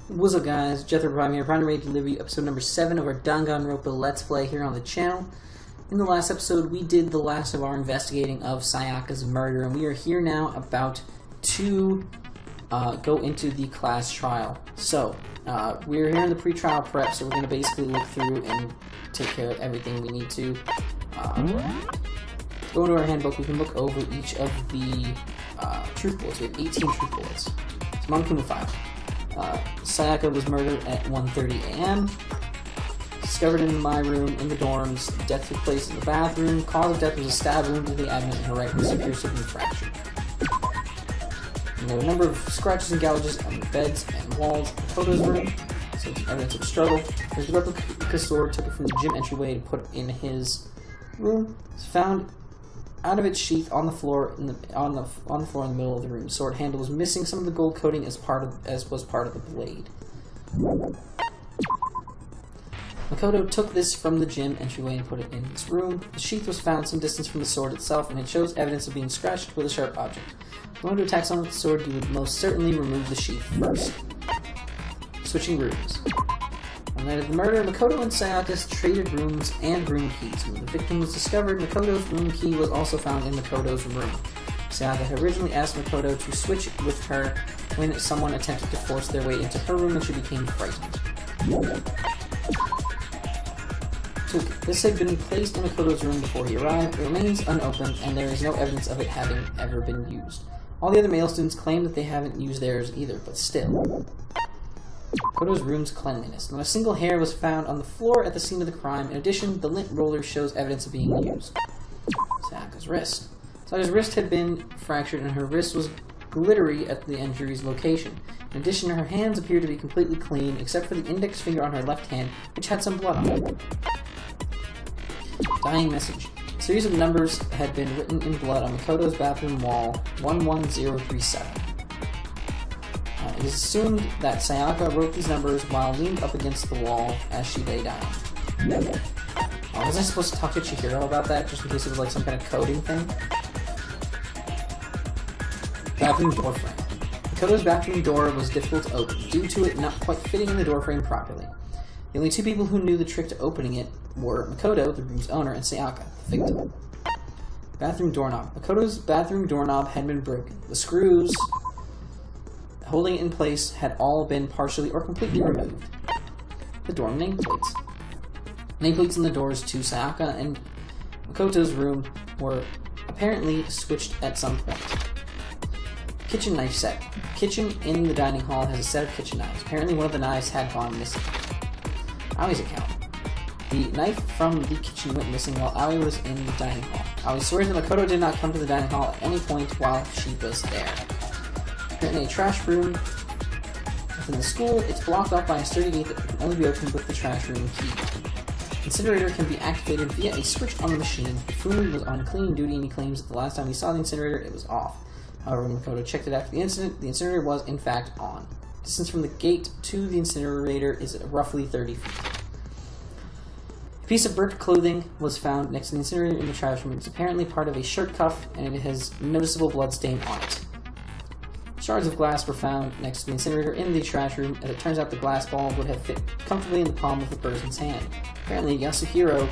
What's up guys, JethroPrime here, Prime to deliver you episode number 7 of our Danganronpa Let's Play here on the channel. In the last episode, we did the last of our investigating of Sayaka's murder, and we are here now about to go into the class trial. So, we're here in the pre-trial prep, so we're going to basically look through and take care of everything we need to. Go into our handbook, we can look over each of the truth bullets. We have 18 truth bullets. So, Monkuma 5. Sayaka was murdered at 1:30 a.m. Discovered in my room in the dorms. Death took place in the bathroom. Cause of death was a stab wound to the abdomen and her right wrist piercingly fractured. And there were a number of scratches and gouges on the beds and walls in Koto's room, so it's evidence of a struggle. There's the replica sword, took it from the gym entryway and put it in his room. It's found out of its sheath on the floor on the floor in the middle of the room. The sword handle was missing some of the gold coating as was part of the blade. Makoto took this from the gym entryway and put it in his room. The sheath was found some distance from the sword itself, and it shows evidence of being scratched with a sharp object. If you want to attack someone with the sword, you would most certainly remove the sheath first. Switching rooms. On the night of the murder, Makoto and Sayaka traded rooms and room keys. When the victim was discovered, Makoto's room key was also found in Makoto's room. Sayaka had originally asked Makoto to switch with her when someone attempted to force their way into her room and she became frightened. This had been placed in Makoto's room before he arrived. It remains unopened, and there is no evidence of it having ever been used. All the other male students claim that they haven't used theirs either, but still. Makoto's room's cleanliness. Not a single hair was found on the floor at the scene of the crime. In addition, the lint roller shows evidence of being used. Sayaka's wrist. Sayaka's wrist had been fractured, and her wrist was glittery at the injury's location. In addition, her hands appeared to be completely clean, except for the index finger on her left hand, which had some blood on it. Dying message. A series of numbers had been written in blood on Makoto's bathroom wall, 11037. It is assumed that Sayaka wrote these numbers while leaned up against the wall as she lay dying. Was I supposed to talk to Chihiro about that, just in case it was like some kind of coding thing? Bathroom door frame. Makoto's bathroom door was difficult to open, due to it not quite fitting in the door frame properly. The only two people who knew the trick to opening it were Makoto, the room's owner, and Sayaka, the victim. Bathroom doorknob. Makoto's bathroom doorknob had been broken. The screws holding it in place had all been partially or completely removed. The dorm nameplates. Nameplates in the doors to Sayaka and Makoto's room were apparently switched at some point. Kitchen knife set. The kitchen in the dining hall has a set of kitchen knives. Apparently one of the knives had gone missing. Aoi's account. The knife from the kitchen went missing while Aoi was in the dining hall. Aoi swears that Makoto did not come to the dining hall at any point while she was there. In a trash room within the school, it's blocked off by a sturdy gate that can only be opened with the trash room key. Incinerator can be activated via a switch on the machine. Food was on cleaning duty, and he claims that the last time he saw the incinerator, it was off. However, when Makoto checked it after the incident, the incinerator was in fact on. Distance from the gate to the incinerator is roughly 30 feet. A piece of burnt clothing was found next to the incinerator in the trash room. It's apparently part of a shirt cuff, and it has noticeable blood stain on it. Shards of glass were found next to the incinerator in the trash room. As it turns out, the glass ball would have fit comfortably in the palm of the person's hand. Apparently, Yasuhiro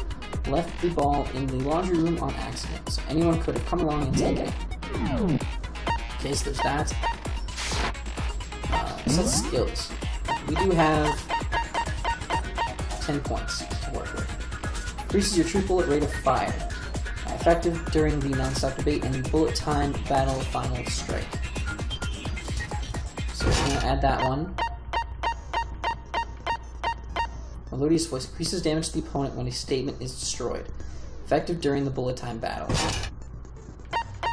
left the ball in the laundry room on accident, so anyone could have come along and taken it. Okay, so there's that. Set skills. We do have 10 points to work with. Increases your true bullet rate of fire. Effective during the non-stop debate and bullet time battle final strike. So we're going to add that one. Melodious voice increases damage to the opponent when a statement is destroyed. Effective during the bullet time battle.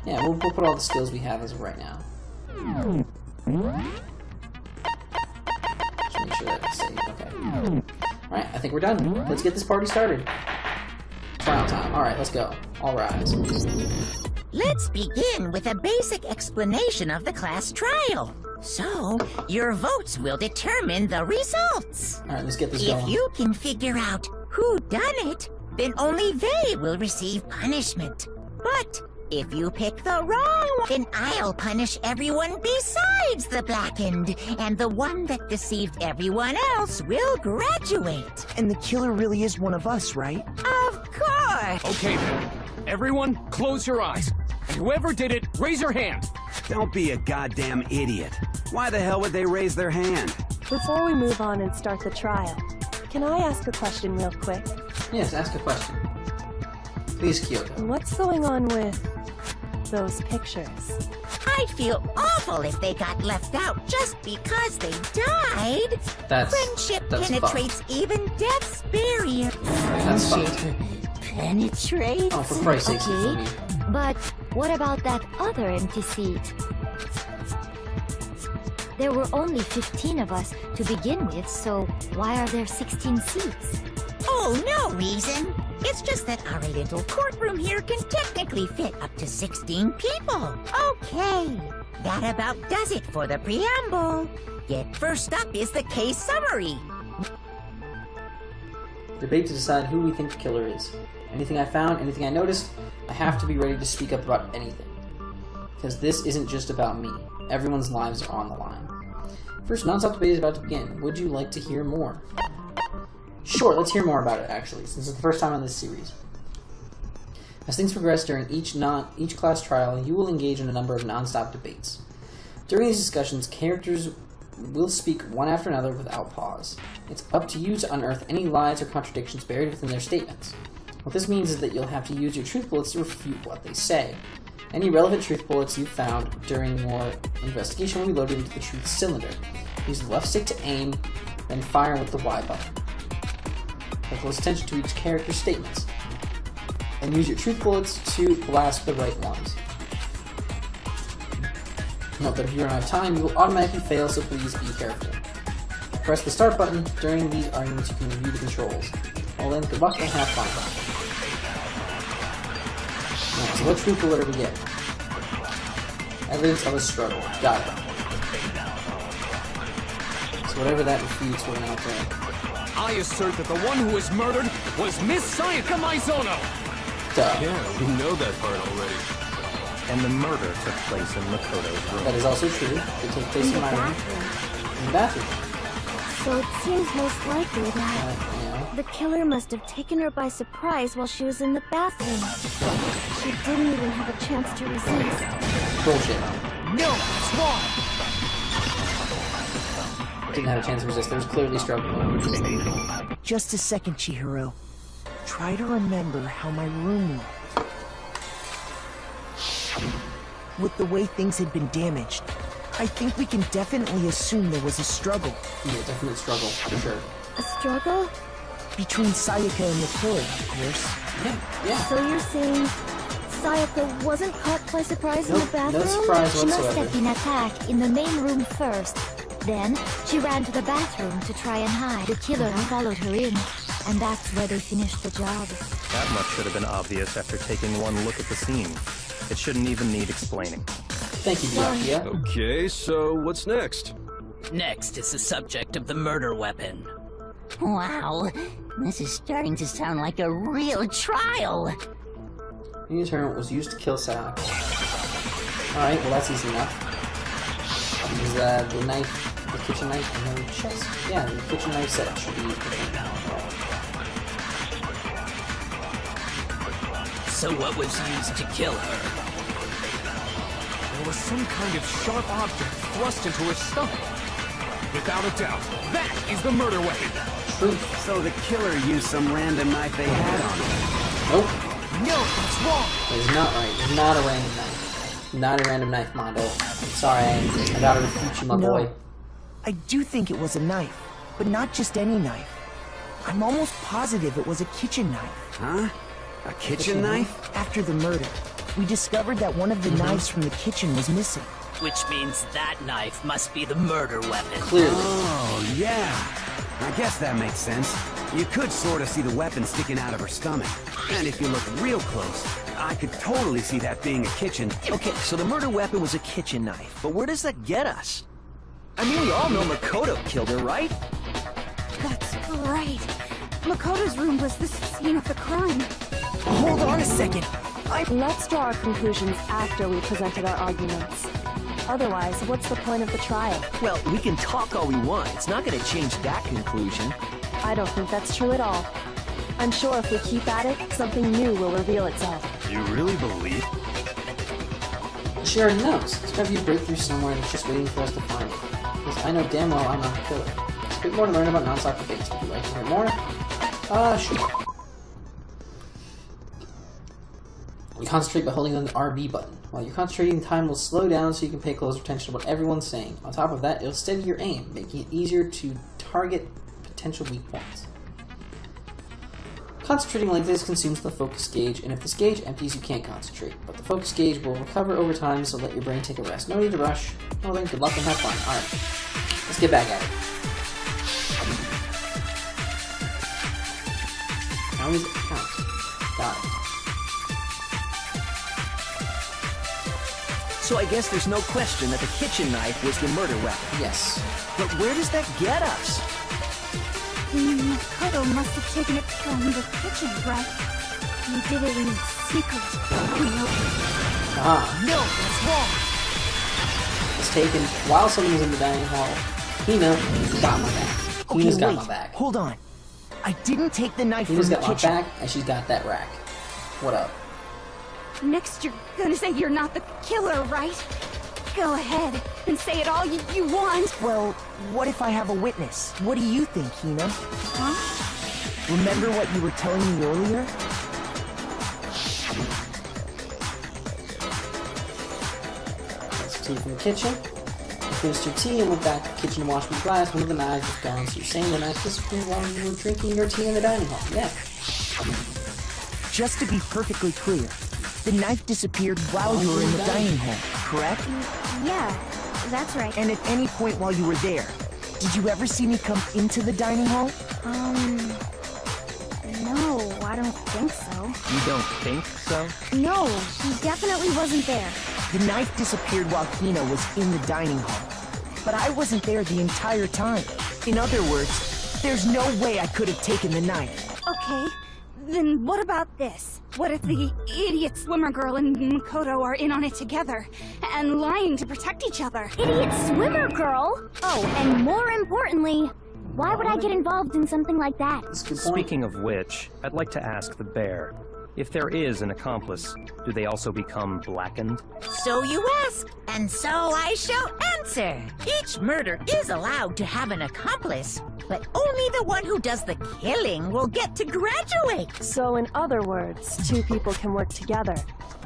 Yeah, we'll put all the skills we have as of right now. Just make sure that it's saved. Okay. Alright, I think we're done. Let's get this party started. Trial time. Alright, let's go. All rise. Let's begin with a basic explanation of the class trial. So, your votes will determine the results. Alright, let's get this going. If you can figure out who done it, then only they will receive punishment. But If you pick the wrong one, then I'll punish everyone besides the blackened, and the one that deceived everyone else will graduate. And the killer really is one of us, right? Of course! Okay then. Everyone, close your eyes. And whoever did it, raise your hand. Don't be a goddamn idiot. Why the hell would they raise their hand? Before we move on and start the trial, can I ask a question real quick? Yes, ask a question. Please, Kyoto. What's going on with those pictures? I'd feel awful if they got left out just because they died. Friendship penetrates even death's barrier. That's fucked. Penetrate? Oh, for Christ's sake, Okay, but what about that other empty seat? There were only 15 of us to begin with, so why are there 16 seats? Oh, no reason. It's just that our little courtroom here can technically fit up to 16 people. Okay, that about does it for the preamble. Yet first up is the case summary. Debate to decide who we think the killer is. Anything I found, anything I noticed, I have to be ready to speak up about anything. Because this isn't just about me. Everyone's lives are on the line. First non-stop debate is about to begin. Would you like to hear more? Sure, let's hear more about it, actually, since it's the first time on this series. As things progress during each class trial, you will engage in a number of non-stop debates. During these discussions, characters will speak one after another without pause. It's up to you to unearth any lies or contradictions buried within their statements. What this means is that you'll have to use your truth bullets to refute what they say. Any relevant truth bullets you found during your investigation will be loaded into the truth cylinder. Use the left stick to aim, then fire with the Y button. Pay close attention to each character's statements, and use your truth bullets to blast the right ones. Note that if you run out of time, you will automatically fail, so please be careful. Press the start button. During these arguments, you can review the controls. Well then, good luck and have fun. Alright, so what truth bullet do we get? Evidence of a struggle. Got it. So whatever that refutes, we're gonna have to... I assert that the one who was murdered was Miss Sayaka Maizono! Duh. Yeah, we know that part already. And the murder took place in Makoto's room. That is also true. It took place in my room. In the bathroom. So it seems most likely that Yeah. the killer must have taken her by surprise while she was in the bathroom. She didn't even have a chance to resist. Bullshit. No, it's wrong! Didn't have a chance to resist. There was clearly struggle. Just a second, Chihiro. Try to remember how my room looked. With the way things had been damaged, I think we can definitely assume there was a struggle. Yeah, definite struggle, for sure. A struggle? Between Sayaka and the killer, of course. Yeah. So you're saying Sayaka wasn't caught by surprise in the Nope, bathroom? no surprise She must whatsoever. have been attacked in the main room first. Then, she ran to the bathroom to try and hide. The killer followed her in, and that's where they finished the job. That much should have been obvious after taking one look at the scene. It shouldn't even need explaining. Thank you, Byakuya. Okay, so what's next? Next is the subject of the murder weapon. Wow, this is starting to sound like a real trial. The deterrent was used to kill Sayaka. Alright, well that's easy enough. Use the knife, the kitchen knife, and the chest. Yeah, the kitchen knife set should be used. So what was used to kill her? There was some kind of sharp object thrust into her stomach. Without a doubt, that is the murder weapon. Truth. So the killer used some random knife they had on him. Nope. No, that's wrong. That is not right. It's not a random knife. Not a random knife, Mondo. I'm sorry, I gotta refute you, my boy. I do think it was a knife, but not just any knife. I'm almost positive it was a kitchen knife. Huh? A kitchen knife? After the murder, we discovered that one of the knives from the kitchen was missing. Which means that knife must be the murder weapon. Clearly. Oh, yeah. I guess that makes sense. You could sort of see the weapon sticking out of her stomach. And if you look real close, I could totally see that being a kitchen. Okay, so the murder weapon was a kitchen knife, but where does that get us? I mean, we all know Makoto killed her, right? That's right. Makoto's room was the scene of the crime. Hold on a second. Let's draw our conclusions after we presented our arguments. Otherwise, what's the point of the trial? Well, we can talk all we want. It's not gonna change that conclusion. I don't think that's true at all. I'm sure if we keep at it, something new will reveal itself. You really believe? She already knows. It's gotta be a breakthrough somewhere that's just waiting for us to find it. Because I know damn well I'm not the killer. There's a bit more to learn about non-soccer fates. Would you like to hear more? Sure. You concentrate by holding on the RB button. While you're concentrating, time will slow down so you can pay closer attention to what everyone's saying. On top of that, it'll steady your aim, making it easier to target potential weak points. Concentrating like this consumes the focus gauge, and if this gauge empties, you can't concentrate. But the focus gauge will recover over time, so let your brain take a rest. No need to rush. Well then, good luck and have fun. Alright, let's get back at it. How is it count? Got it. So I guess there's no question that the kitchen knife was the murder weapon. Yes. But where does that get us? Makoto must have taken it from the kitchen, right? He did it in secret. No, that's wrong. It's taken while someone was in the dining hall. Hina got my back. Hina's got my back. Hold on. I didn't take the knife Hina's from the got my kitchen. back, and she's got that rack. What up? Next, you're gonna say you're not the killer, right? Go ahead and say it all you want. Well, what if I have a witness? What do you think, Hina? Huh? Remember what you were telling me earlier? That's tea from the kitchen. You finished your tea and went back to the kitchen to wash my glass. One of the knives was gone, so you're saying the knife disappeared while you were drinking your tea in the dining hall. Yeah. Just to be perfectly clear, the knife disappeared while you were in the dining hall, correct? Yeah, that's right. And at any point while you were there, did you ever see me come into the dining hall? No, I don't think so. You don't think so? No, he definitely wasn't there. The knife disappeared while Hina was in the dining hall. But I wasn't there the entire time. In other words, there's no way I could have taken the knife. Okay, then what about this? What if the idiot swimmer girl and Makoto are in on it together, and lying to protect each other? Idiot swimmer girl? Oh, and more importantly, why would I get involved in something like that? That's a good point. Speaking of which, I'd like to ask the bear. If there is an accomplice, do they also become blackened? So you ask, and so I shall answer. Each murder is allowed to have an accomplice, but only the one who does the killing will get to graduate. So in other words, two people can work together,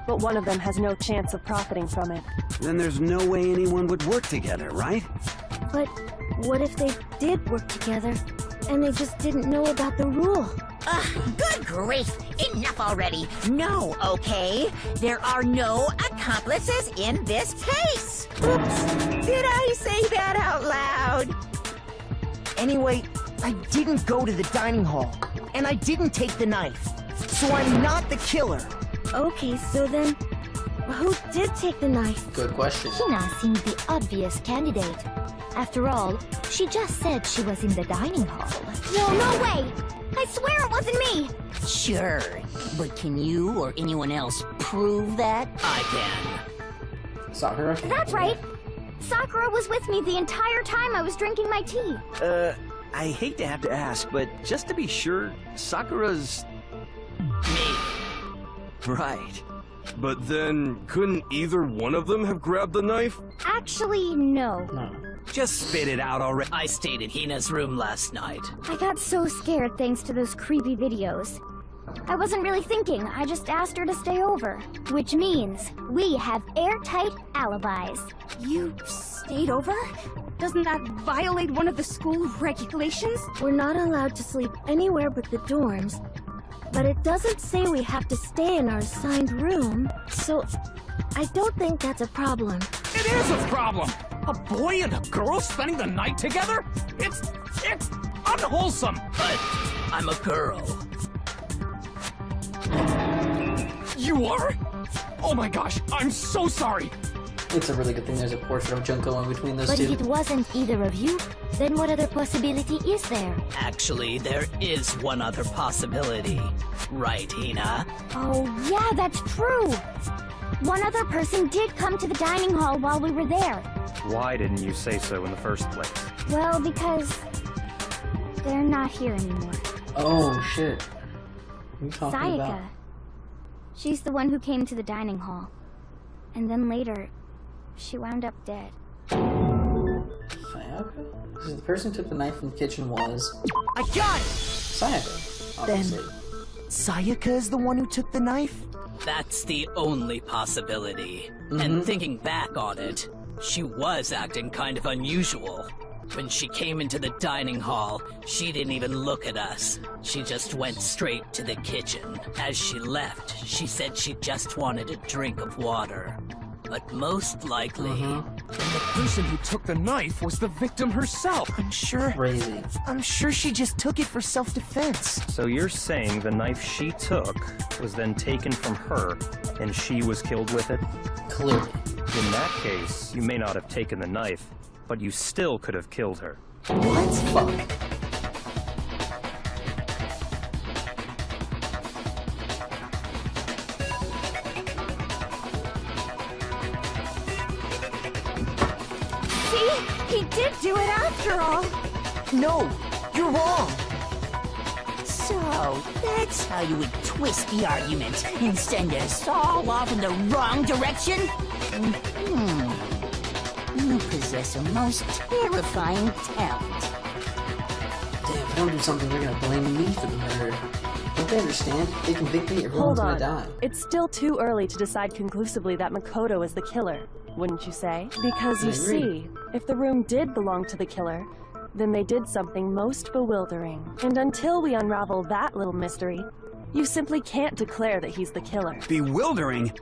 but one of them has no chance of profiting from it. Then there's no way anyone would work together, right? But what if they did work together, and they just didn't know about the rule? Ugh, good grief! Enough already! No, okay? There are no accomplices in this case! Oops! Did I say that out loud? Anyway, I didn't go to the dining hall, and I didn't take the knife. So I'm not the killer. Okay, so then, who did take the knife? Good question. Hina seemed the obvious candidate. After all, she just said she was in the dining hall. No way! I swear it wasn't me! Sure, but can you or anyone else prove that? I can. Sakura? That's right. Sakura was with me the entire time I was drinking my tea. I hate to have to ask, but just to be sure, Sakura's... Me. Right. But then, couldn't either one of them have grabbed the knife? Actually, no. No. Just spit it out already. I stayed in Hina's room last night. I got so scared thanks to those creepy videos. I wasn't really thinking, I just asked her to stay over. Which means, we have airtight alibis. You stayed over? Doesn't that violate one of the school regulations? We're not allowed to sleep anywhere but the dorms. But it doesn't say we have to stay in our assigned room, so I don't think that's a problem. It is a problem! A boy and a girl spending the night together? It's unwholesome! But I'm a girl. You are? Oh my gosh, I'm so sorry! It's a really good thing there's a portrait of Junko in between those But two. if it wasn't either of you, then what other possibility is there? Actually, there is one other possibility. Right, Hina? Oh, yeah, that's true! One other person did come to the dining hall while we were there. Why didn't you say so in the first place? Well, because they're not here anymore. Oh, shit. What are you talking Sayaka. about? She's the one who came to the dining hall. And then later, she wound up dead. Sayaka? Because the person who took the knife from the kitchen was... I got it! Sayaka, obviously. Sayaka is the one who took the knife? That's the only possibility. And thinking back on it, she was acting kind of unusual. When she came into the dining hall, she didn't even look at us. She just went straight to the kitchen. As she left, she said she just wanted a drink of water. But most likely... The person who took the knife was the victim herself. I'm sure she just took it for self-defense. So you're saying the knife she took was then taken from her, and she was killed with it? Clearly. In that case, you may not have taken the knife, but you still could have killed her. What? Fuck. See? He did do it after all. No, you're wrong. So, that's how you would twist the argument and send us all off in the wrong direction? You possess a most terrifying talent. Damn, if I don't do something, they're gonna blame me for the murder. Don't they understand? If they convict me, everyone's gonna die. It's still too early to decide conclusively that Makoto is the killer, wouldn't you say? Because you I agree. see, if the room did belong to the killer, then they did something most bewildering. And until we unravel that little mystery, you simply can't declare that he's the killer. Bewildering?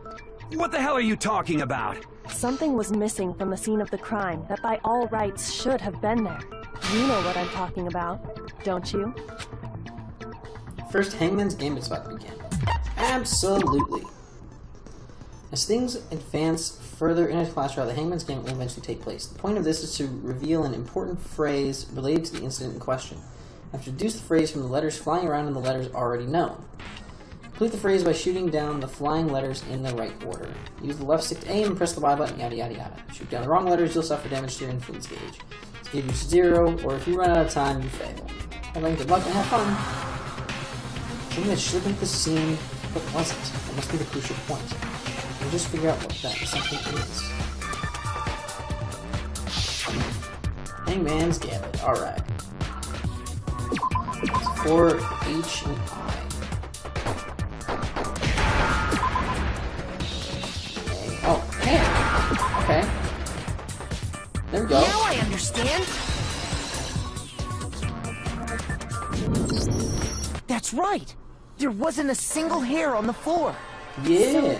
What the hell are you talking about? Something was missing from the scene of the crime that by all rights should have been there. You know what I'm talking about, don't you? First, Hangman's Game is about to begin. Absolutely. As things advance further into the class trial, the Hangman's Game will eventually take place. The point of this is to reveal an important phrase related to the incident in question. I have to deduce the phrase from the letters flying around in the letters already known. Complete the phrase by shooting down the flying letters in the right order. Use the left stick to aim and press the Y button, yada yada yada. Shoot down the wrong letters, you'll suffer damage to your influence gauge. This gives you 0, or if you run out of time, you fail. Everyone, good luck and have fun. Something that should have been the scene, but wasn't. That must be the crucial point. We'll just figure out what that something is. Hangman's Gambit, alright. It's for H and I. Oh, man. Okay. There we go. Now I understand. That's right. There wasn't a single hair on the floor. Yeah.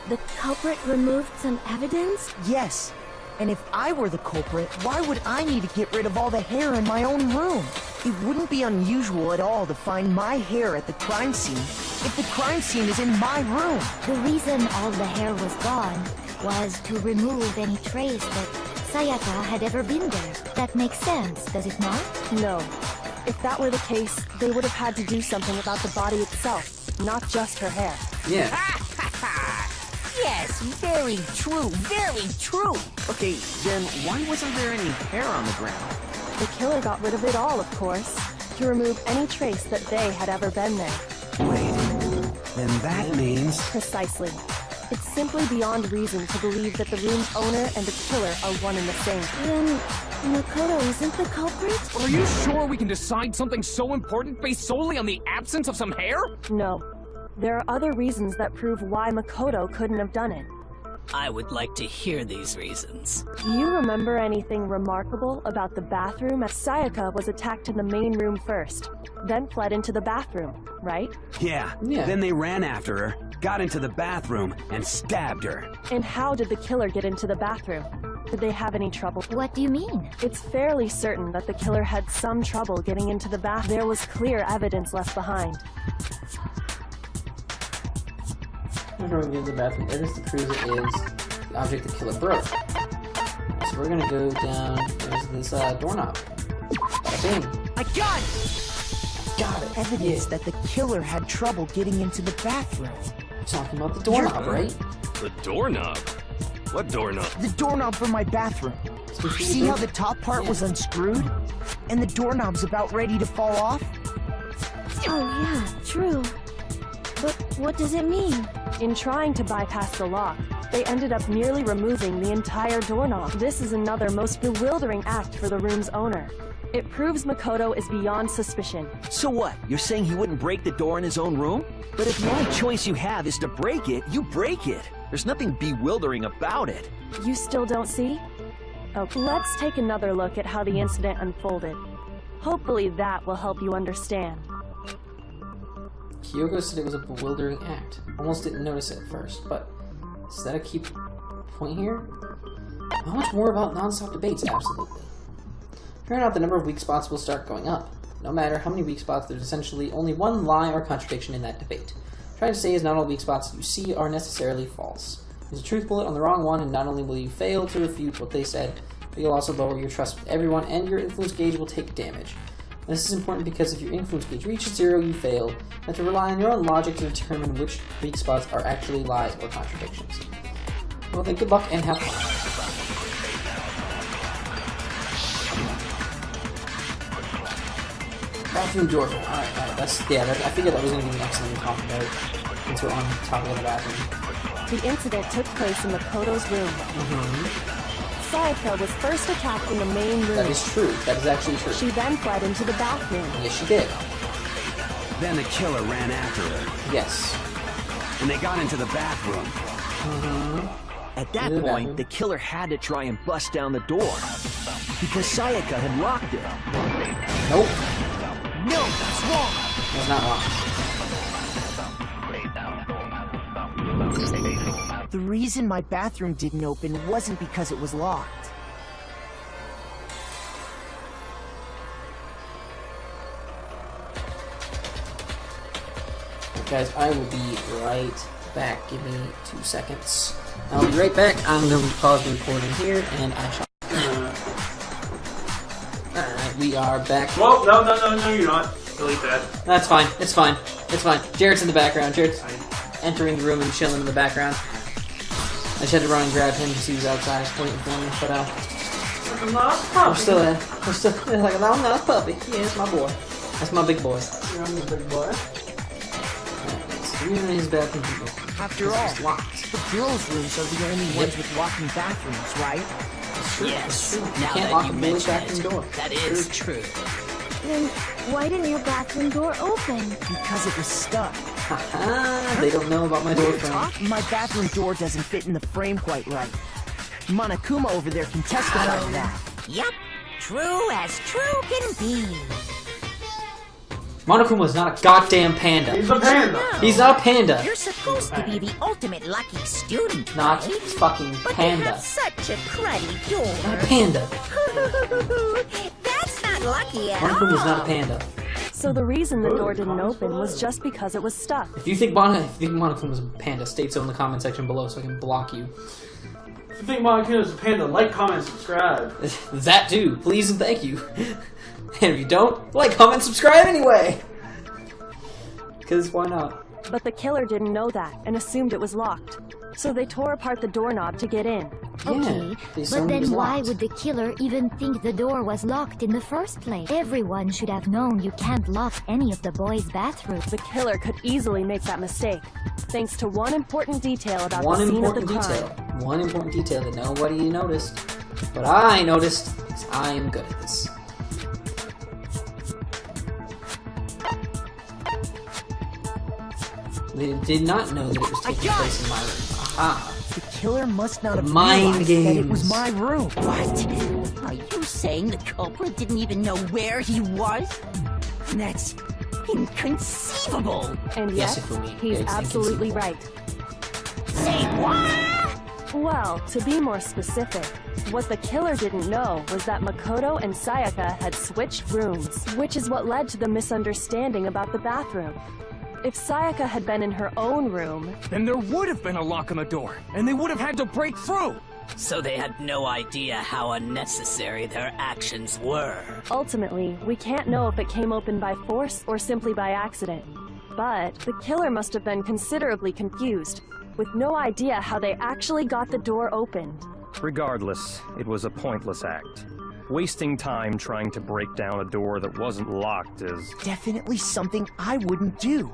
The culprit removed some evidence? Yes. And if I were the culprit, why would I need to get rid of all the hair in my own room? It wouldn't be unusual at all to find my hair at the crime scene if the crime scene is in my room. The reason all the hair was gone was to remove any trace that Sayaka had ever been there. That makes sense, does it not? No. If that were the case, they would have had to do something about the body itself, not just her hair. Yeah. Yes, very true, very true. Okay, then why wasn't there any hair on the ground? The killer got rid of it all, of course, to remove any trace that they had ever been there. Wait, then that means... Precisely. It's simply beyond reason to believe that the room's owner and the killer are one and the same. Then Makoto isn't the culprit? Are you sure we can decide something so important based solely on the absence of some hair? No. There are other reasons that prove why Makoto couldn't have done it. I would like to hear these reasons. Do you remember anything remarkable about the bathroom? Sayaka was attacked in the main room first, then fled into the bathroom, right? Yeah. Then they ran after her, got into the bathroom, and stabbed her. And how did the killer get into the bathroom? Did they have any trouble? What do you mean? It's fairly certain that the killer had some trouble getting into the bathroom. There was clear evidence left behind. I'm going to the bathroom. Evidence to prove it is object the killer broke. So we're gonna go down. There's this doorknob. Bing. I got it! Got it. Evidence that the killer had trouble getting into the bathroom. You're talking about the doorknob, right? The doorknob? What doorknob? The doorknob for my bathroom. See how the top part was unscrewed? And the doorknob's about ready to fall off? Oh yeah, true. But what does it mean? In trying to bypass the lock, they ended up nearly removing the entire doorknob. This is another most bewildering act for the room's owner. It proves Makoto is beyond suspicion. So what? You're saying he wouldn't break the door in his own room? But if the only choice you have is to break it, you break it. There's nothing bewildering about it. You still don't see? Okay, let's take another look at how the incident unfolded. Hopefully that will help you understand. Kyoko said it was a bewildering act. Almost didn't notice it at first, but is that a key point here? How much more about non-stop debates? Absolutely. Turn out the number of weak spots will start going up. No matter how many weak spots, there's essentially only one lie or contradiction in that debate. Trying to say is not all weak spots you see are necessarily false. There's a truth bullet on the wrong one, and not only will you fail to refute what they said, but you'll also lower your trust with everyone, and your influence gauge will take damage. And this is important because if your influence gauge reaches 0, you fail. You have to rely on your own logic to determine which weak spots are actually lies or contradictions. Well then, good luck and have fun. Bathroom door. Alright, that's, yeah, I figured that was going to be the next thing we talk about since we're on the topic of the bathroom. The incident took place in Makoto's room. Sayaka was first attacked in the main room. That is true. That is actually true. She then fled into the bathroom. Yes, she did. Then the killer ran after her. Yes. And they got into the bathroom. At that point, the killer had to try and bust down the door. Because Sayaka had locked it. Nope. No, that's wrong. That's not wrong. The reason my bathroom didn't open wasn't because it was locked. Guys, I will be right back. Give me 2 seconds. I'll be right back. I'm going to pause the recording here, and I shall... Alright, we are back. Well, no, you're not. Delete that. That's fine. It's fine. It's fine. Jared's in the background. Jared's entering the room and chilling in the background. I just had to run and grab him because he was outside waiting for me, but Like a lost puppy. we're still like a long lost puppy. Yeah, it's my boy. That's my big boy. You're on the big boy. The reason his bathroom is open. After all, locked. The girls' rooms are the only ones with locking bathrooms, right? Yes. You Now can't that lock you a boy's mention bathroom it, door. that is true. Then why didn't your bathroom door open? Because it was stuck. Haha, they don't know about my door frame. My bathroom door doesn't fit in the frame quite right. Monokuma over there can testify to that. Yup, true as true can be. Monokuma's not a goddamn panda. He's a panda. He's not a panda. You're supposed to be the ultimate lucky student, Not right? fucking But you panda. have such a cruddy door. Not a panda. That's not lucky at Monokuma's all. not a panda. So the reason the door didn't open was just because it was stuck. If you think Monokuma's a panda, state so in the comment section below so I can block you. If you think Monokuma is a panda, like, comment, subscribe. That too, please and thank you. And if you don't, like, comment, subscribe anyway! Because why not? But the killer didn't know that and assumed it was locked. So they tore apart the doorknob to get in. Okay, but then why would the killer even think the door was locked in the first place? Everyone should have known you can't lock any of the boys' bathrooms. The killer could easily make that mistake, thanks to one important detail about One the scene of the important crime. detail. One important detail that nobody noticed. But I noticed, because I am good at this. They did not know that it was taking place in my room. Aha. The killer must not have Mind realized that it was games. my room. What? Are you saying the culprit didn't even know where he was? That's inconceivable. And Yes, yet, Ifumi, he's it's absolutely right. Say what? Well, to be more specific, what the killer didn't know was that Makoto and Sayaka had switched rooms, which is what led to the misunderstanding about the bathroom. If Sayaka had been in her own room, then there would have been a lock on the door, and they would have had to break through! So they had no idea how unnecessary their actions were. Ultimately, we can't know if it came open by force or simply by accident. But the killer must have been considerably confused, with no idea how they actually got the door opened. Regardless, it was a pointless act. Wasting time trying to break down a door that wasn't locked is... Definitely something I wouldn't do,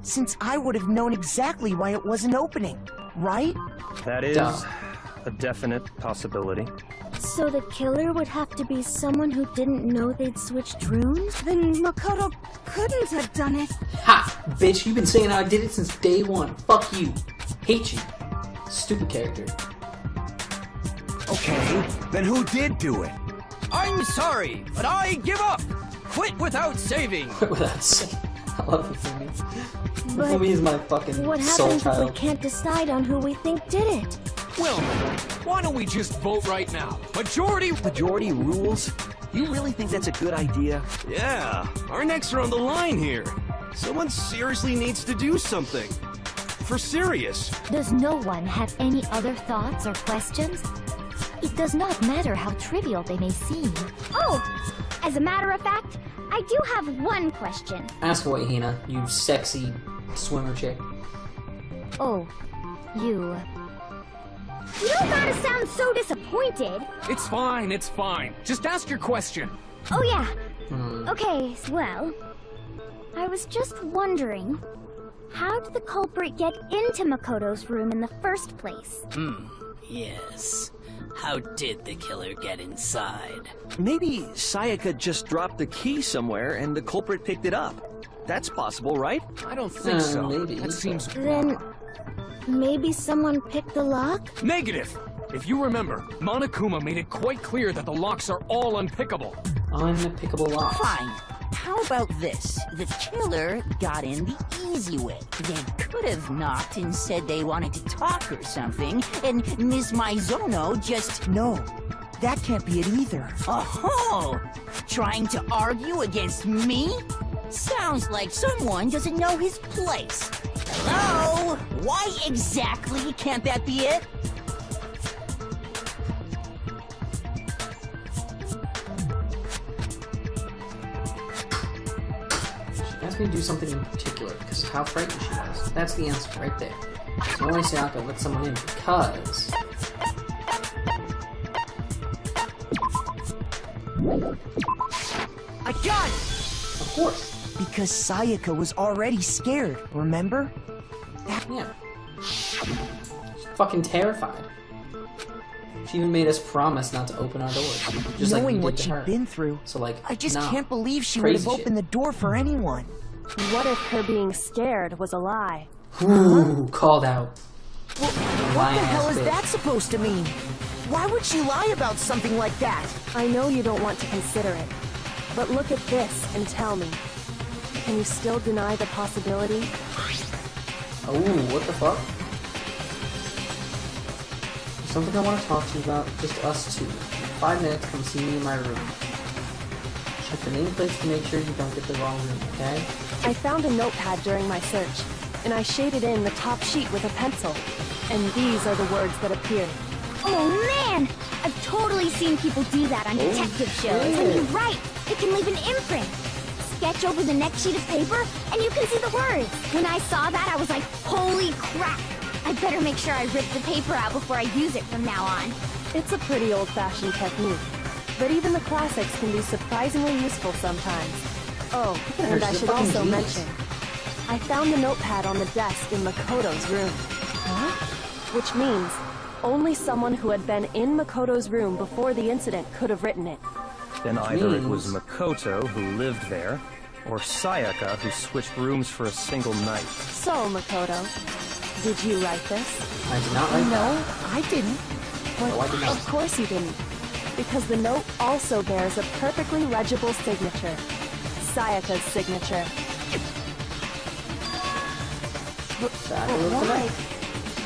since I would have known exactly why it wasn't opening, right? That is a definite possibility. So the killer would have to be someone who didn't know they'd switched rooms? Then Makoto couldn't have done it. Ha! Bitch, you've been saying I did it since day one. Fuck you. Hate you. Stupid character. Okay, then who did do it? I'm sorry, but I give up! Quit without saving! Quit without saving. I love you, Fumi. But Fumi is my fucking what soul happens if we child. can't decide on who we think did it? Well, why don't we just vote right now? Majority rules? You really think that's a good idea? Yeah, our necks are on the line here. Someone seriously needs to do something. For serious. Does no one have any other thoughts or questions? It does not matter how trivial they may seem. Oh! As a matter of fact, I do have one question. Ask away, Hina, you sexy swimmer chick. Oh, you... You don't gotta sound so disappointed. It's fine, it's fine. Just ask your question. Oh yeah. Okay, well... I was just wondering... How did the culprit get into Makoto's room in the first place? Yes. How did the killer get inside? Maybe Sayaka just dropped the key somewhere and the culprit picked it up. That's possible, right? I don't think so. Maybe. That seems... Then... Maybe someone picked the lock? Negative! If you remember, Monokuma made it quite clear that the locks are all unpickable. Unpickable lock. Fine. How about this? The killer got in the easy way. They could have knocked and said they wanted to talk or something, and Ms. Maizono just... No, that can't be it either. Oh! Trying to argue against me? Sounds like someone doesn't know his place. Hello? Why exactly can't that be it? She asked me to do something in particular because of how frightened she was. That's the answer right there. So only Sayaka let someone in because... I got it! Of course. Because Sayaka was already scared, remember? Yeah. She's fucking terrified. She even made us promise not to open our doors. Just like we Knowing did what to she'd her. been through, So like, I just nah. can't believe she would have Crazy opened the door for anyone. What if her being scared was a lie? Ooh, called out. What the hell is that supposed to mean? Why would she lie about something like that? I know you don't want to consider it, but look at this and tell me. Can you still deny the possibility? Oh, what the fuck? There's something I want to talk to you about, just us two. In 5 minutes, come see me in my room. Check the nameplates to make sure you don't get the wrong room, okay? I found a notepad during my search, and I shaded in the top sheet with a pencil. And these are the words that appeared. Oh man! I've totally seen people do that on detective shows. And you're right, it can leave an imprint. Sketch over the next sheet of paper, and you can see the words. When I saw that, I was like, holy crap! I better make sure I rip the paper out before I use it from now on. It's a pretty old-fashioned technique, but even the classics can be surprisingly useful sometimes. Oh, and I should also mention, I found the notepad on the desk in Makoto's room. Huh? Which means only someone who had been in Makoto's room before the incident could have written it. Then either it was Makoto who lived there, or Sayaka who switched rooms for a single night. So, Makoto, did you write this? I did not write that. No, I didn't. But No, I did not. of course you didn't. Because the note also bears a perfectly legible signature. Sayaka's signature. But why?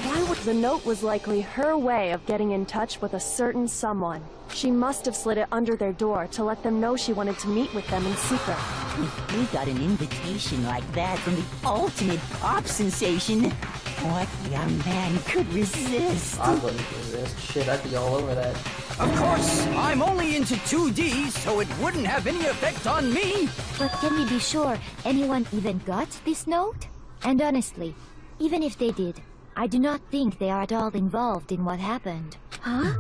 Why would the note was likely her way of getting in touch with a certain someone. She must have slid it under their door to let them know she wanted to meet with them in secret. If we got an invitation like that from the ultimate pop sensation, what young man could resist? I wouldn't resist. Shit, I'd be all over that. Of course, I'm only into 2D, so it wouldn't have any effect on me. But can we be sure anyone even got this note? And honestly, even if they did, I do not think they are at all involved in what happened. Huh?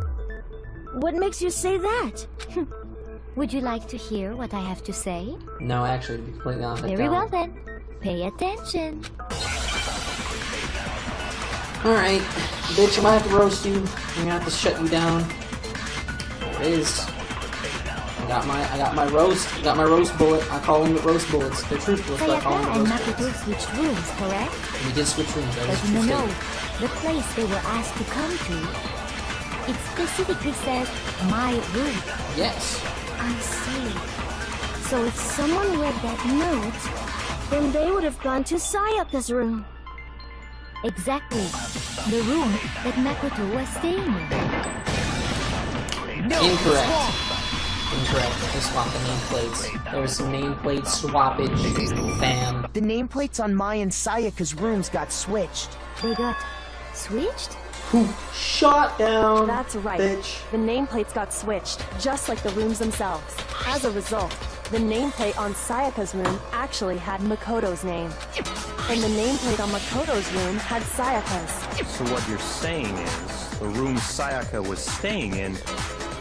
What makes you say that? Would you like to hear what I have to say? No, actually, to be completely honest, I Very don't. well then. Pay attention. Alright, bitch, I might have to roast you. I'm gonna have to shut you down. There it is. I got my roast bullet. I call them the roast bullets. They're truthful, but I call them Sayaka the and roast bullets. Makoto switched rooms, correct? We did switch rooms, that was But in the true note, statement. the place they were asked to come to, it specifically says, my room. Yes. I see. So if someone read that note, then they would have gone to Sayaka's room. Exactly. The room that Makoto was staying in. No, incorrect. Incorrect. They swapped the nameplates. There was some nameplate swappage, fam. The nameplates on my and Sayaka's rooms got switched. They got switched? Shot down. That's right. Bitch. The nameplates got switched, just like the rooms themselves. As a result, the nameplate on Sayaka's room actually had Makoto's name. And the nameplate on Makoto's room had Sayaka's. So what you're saying is, the room Sayaka was staying in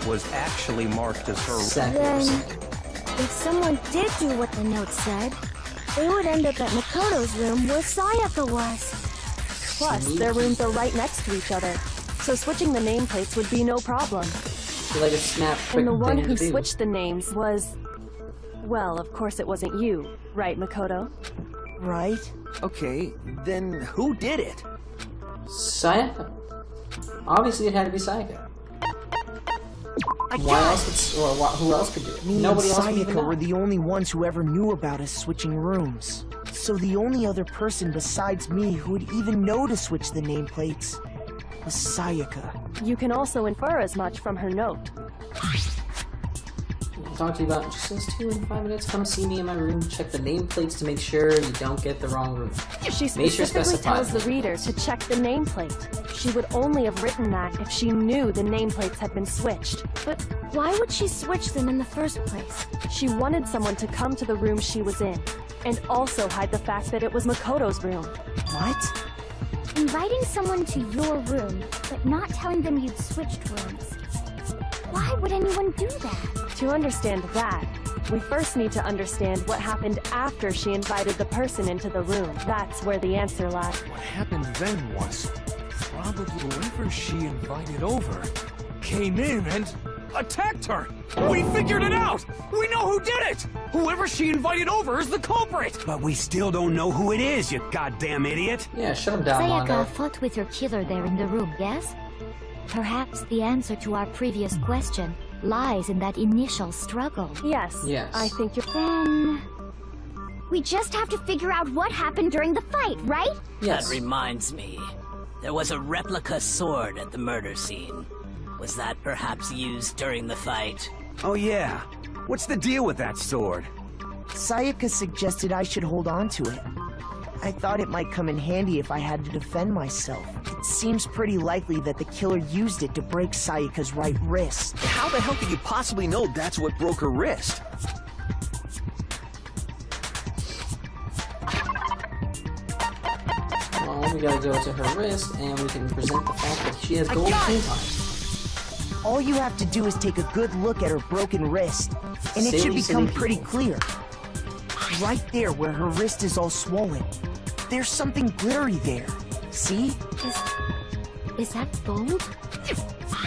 was actually marked as her Then, if someone did do what the note said, they would end up at Makoto's room where Sayaka was. Plus, their rooms are right next to each other, so switching the nameplates would be no problem. Feel like a snap quick And the one thing who to do. switched the names was... Well, of course it wasn't you, right, Makoto? Right? Okay, then who did it? Sayaka. Obviously, it had to be Sayaka. Why else? Who else could do it? Me Nobody and else would even Sayaka know. were the only ones who ever knew about us switching rooms. So the only other person besides me who would even know to switch the nameplates was Sayaka. You can also infer as much from her note. I'll talk to you about just those 2 in 5 minutes. Come see me in my room. Check the nameplates to make sure you don't get the wrong room. She Make sure specifically specified. tells the reader to check the nameplate. She would only have written that if she knew the nameplates had been switched. But why would she switch them in the first place? She wanted someone to come to the room she was in, and also hide the fact that it was Makoto's room. What? Inviting someone to your room, but not telling them you'd switched rooms. Why would anyone do that? To understand that, we first need to understand what happened after she invited the person into the room. That's where the answer lies. What happened then was probably whoever she invited over came in and attacked her. We figured it out. We know who did it. Whoever she invited over is the culprit. But we still don't know who it is, you goddamn idiot. Yeah, shut him down, Sayaka Mondo. fought with her killer there in the room, yes? Perhaps the answer to our previous question lies in that initial struggle. Yes. Yes. I think you're... Then... we just have to figure out what happened during the fight, right? Yes. That reminds me. There was a replica sword at the murder scene. Was that perhaps used during the fight? Oh yeah. What's the deal with that sword? Sayaka suggested I should hold on to it. I thought it might come in handy if I had to defend myself. It seems pretty likely that the killer used it to break Sayaka's right wrist. How the hell could you possibly know that's what broke her wrist? Well, we gotta go to her wrist, and we can present the fact that she has gold paint on it. All you have to do is take a good look at her broken wrist, and it should become pretty clear. Right there where her wrist is all swollen, there's something glittery there. See? Is that gold?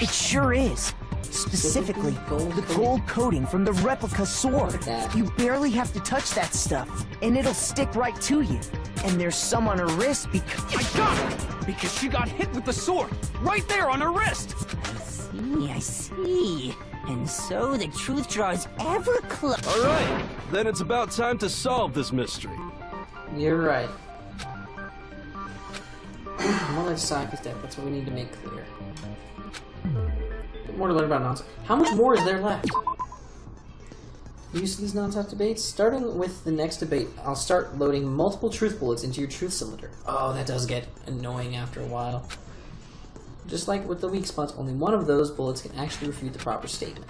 It sure is. Specifically, the gold coating from the replica sword. You barely have to touch that stuff, and it'll stick right to you. And there's some on her wrist because... I got it! Because she got hit with the sword, right there on her wrist! I see. And so the truth draws ever closer. All right, then it's about time to solve this mystery. You're right. More like Sayaka's death, that's what we need to make clear. more to learn about nonsense. How much more is there left? Use these nonsense debates. Starting with the next debate, I'll start loading multiple truth bullets into your truth cylinder. Oh, that does get annoying after a while. Just like with the weak spots, only one of those bullets can actually refute the proper statement.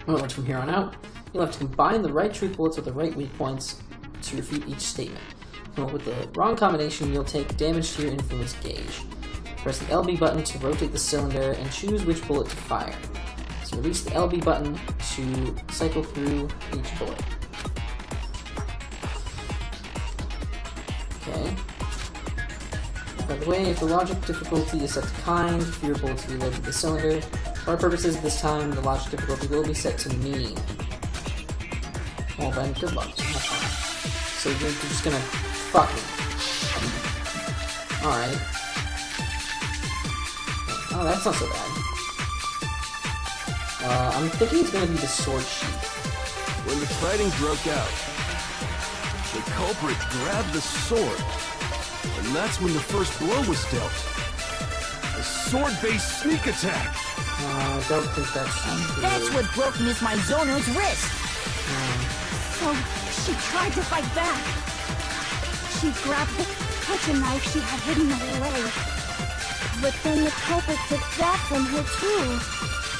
Well, from here on out, you'll have to combine the right truth bullets with the right weak points to refute each statement. Come up with the wrong combination, you'll take damage to your influence gauge. Press the LB button to rotate the cylinder and choose which bullet to fire. So release the LB button to cycle through each bullet. Okay. By the way, if the logic difficulty is set to kind, for your bullets to be loaded to the cylinder. For our purposes this time, the logic difficulty will be set to mean. Well then, good luck. Have fun. So you're just gonna fuck me. Alright. Oh, that's not so bad. I'm thinking it's gonna be the sword sheath. When the fighting broke out, the culprit grabbed the sword, and that's when the first blow was dealt. A sword-based sneak attack. I don't think that's true. That's what broke Miss Maizono's wrist. So, she tried to fight back. She grabbed the kitchen knife she had hidden away. But then the culprit took that from her too.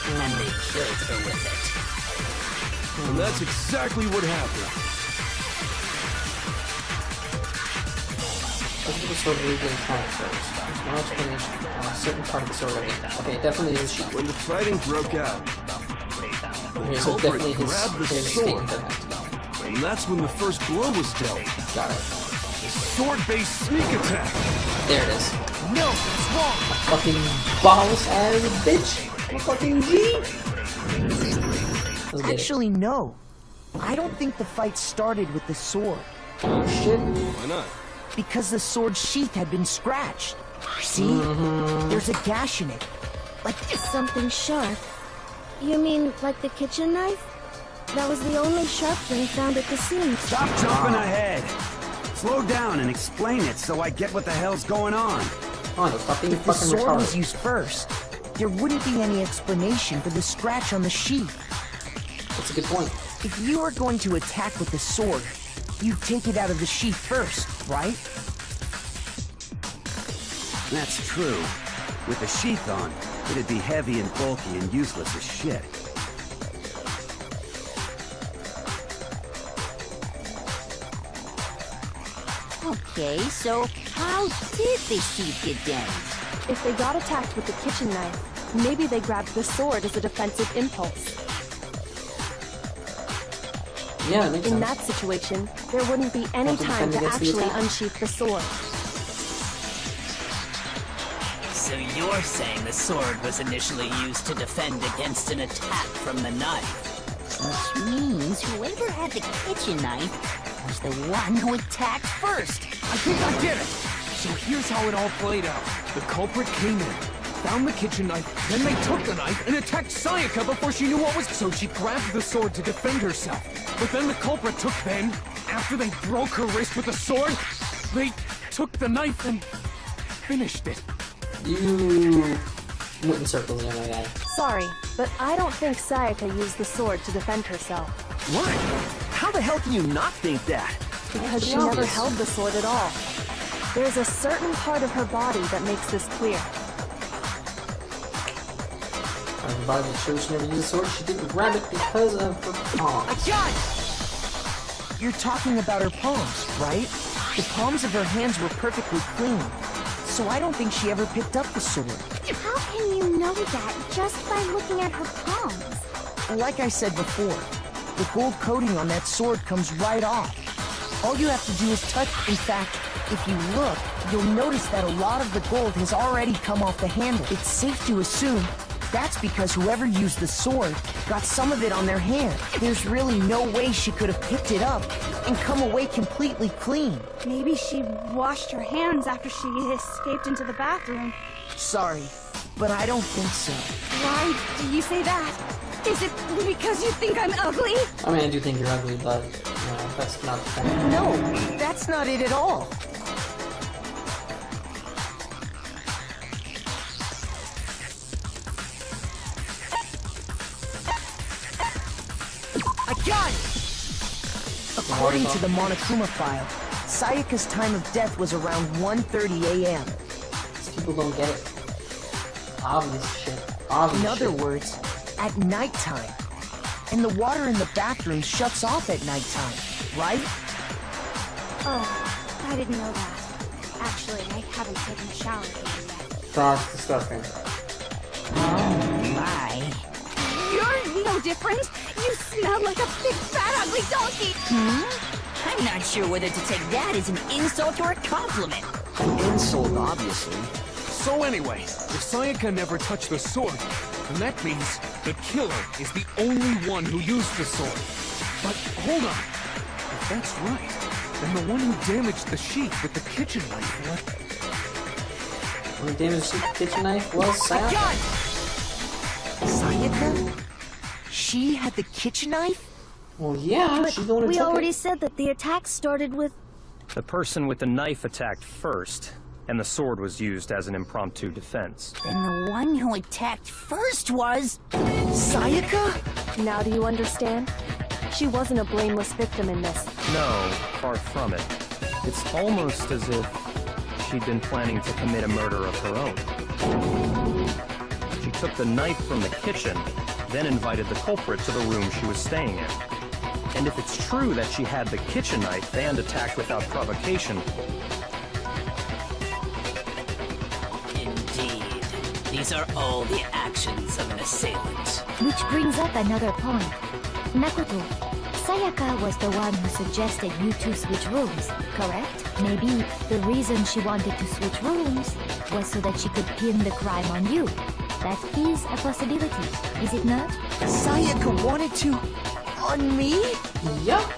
And they killed her with it. And that's exactly what happened. Let's get the sword really good attack first. There's no explanation on a certain part of the sword right. Okay, it definitely is a sheath. When the fighting broke out, Okay, the so culprit definitely grabbed the his sword, statement that has to be. and that's when the first blow was dealt. Got it. A sword-based sneak attack. There it is. No, it's wrong. Fucking boss ass bitch. Fucking G. Let's get it. Actually, no. I don't think the fight started with the sword. Oh shit. Why not? Because the sword sheath had been scratched. See? There's a gash in it. Like Something sharp. You mean like the kitchen knife? That was the only sharp thing found at the scene. Stop jumping ahead. Slow down and explain it so I get what the hell's going on. Oh, stop being if the fucking sword was retarded. used first, there wouldn't be any explanation for the scratch on the sheath. That's a good point. If you were going to attack with the sword, you'd take it out of the sheath first, right? That's true. With the sheath on, it'd be heavy and bulky and useless as shit. Okay, so how did the sheath get damaged? If they got attacked with the kitchen knife, maybe they grabbed the sword as a defensive impulse. Yeah, that makes In sense. that situation, there wouldn't be any Have to time defend to against the actually attack. unsheath the sword. So you're saying the sword was initially used to defend against an attack from the knife? Which means whoever had the kitchen knife was the one who attacked first. I think I get it. So here's how it all played out. The culprit came in, found the kitchen knife, then they took the knife and attacked Sayaka before she knew what was... So she grabbed the sword to defend herself. But then the culprit took then, after they broke her wrist with the sword, they took the knife and finished it. You went in circles and everything like that. Sorry, but I don't think Sayaka used the sword to defend herself. What? How the hell can you not think that? Because she pretty never obvious. held the sword at all. There's a certain part of her body that makes this clear. Everybody that shows she never used a sword, she didn't grab it because of her palms. You're talking about her palms, right? The palms of her hands were perfectly clean. So I don't think she ever picked up the sword. How can you know that just by looking at her palms? Like I said before, the gold coating on that sword comes right off. All you have to do is touch. In fact, if you look, you'll notice that a lot of the gold has already come off the handle. It's safe to assume that's because whoever used the sword got some of it on their hand. There's really no way she could have picked it up and come away completely clean. Maybe she washed her hands after she escaped into the bathroom. Sorry, but I don't think so. Why do you say that? Is it because you think I'm ugly? I mean, I do think you're ugly, but that's not the thing. No, that's not it at all. got it! According to the Monokuma file, Sayaka's time of death was around 1:30 a.m. These people don't get it. Obvious shit. Obvious In other shit. words, at nighttime. And the water in the bathroom shuts off at nighttime, right? Oh, I didn't know that. Actually, I haven't taken a shower yet. That's disgusting. Oh my. You're no different. You smell like a big fat ugly donkey. I'm not sure whether to take that as an insult or a compliment. Insult, obviously. So anyway, if Sayaka never touched the sword, then that means the killer is the only one who used the sword. But hold on. If that's right, then the one who damaged the sheath with the kitchen knife was... When the damaged the kitchen knife was Sayaka. Sayaka? She had the kitchen knife? Well, yeah, But she's the one who we took already it. said that the attack started with... The person with the knife attacked first, and the sword was used as an impromptu defense. Then the one who attacked first was... Sayaka? Now do you understand? She wasn't a blameless victim in this. No, far from it. It's almost as if she'd been planning to commit a murder of her own. She took the knife from the kitchen, then invited the culprit to the room she was staying in. And if it's true that she had the kitchen knife and attacked without provocation... Indeed. These are all the actions of an assailant. Which brings up another point. Makoto, Sayaka was the one who suggested you two switch rooms, correct? Maybe the reason she wanted to switch rooms was so that she could pin the crime on you. That is a possibility, is it not? Sayaka wanted to... on me? Yup.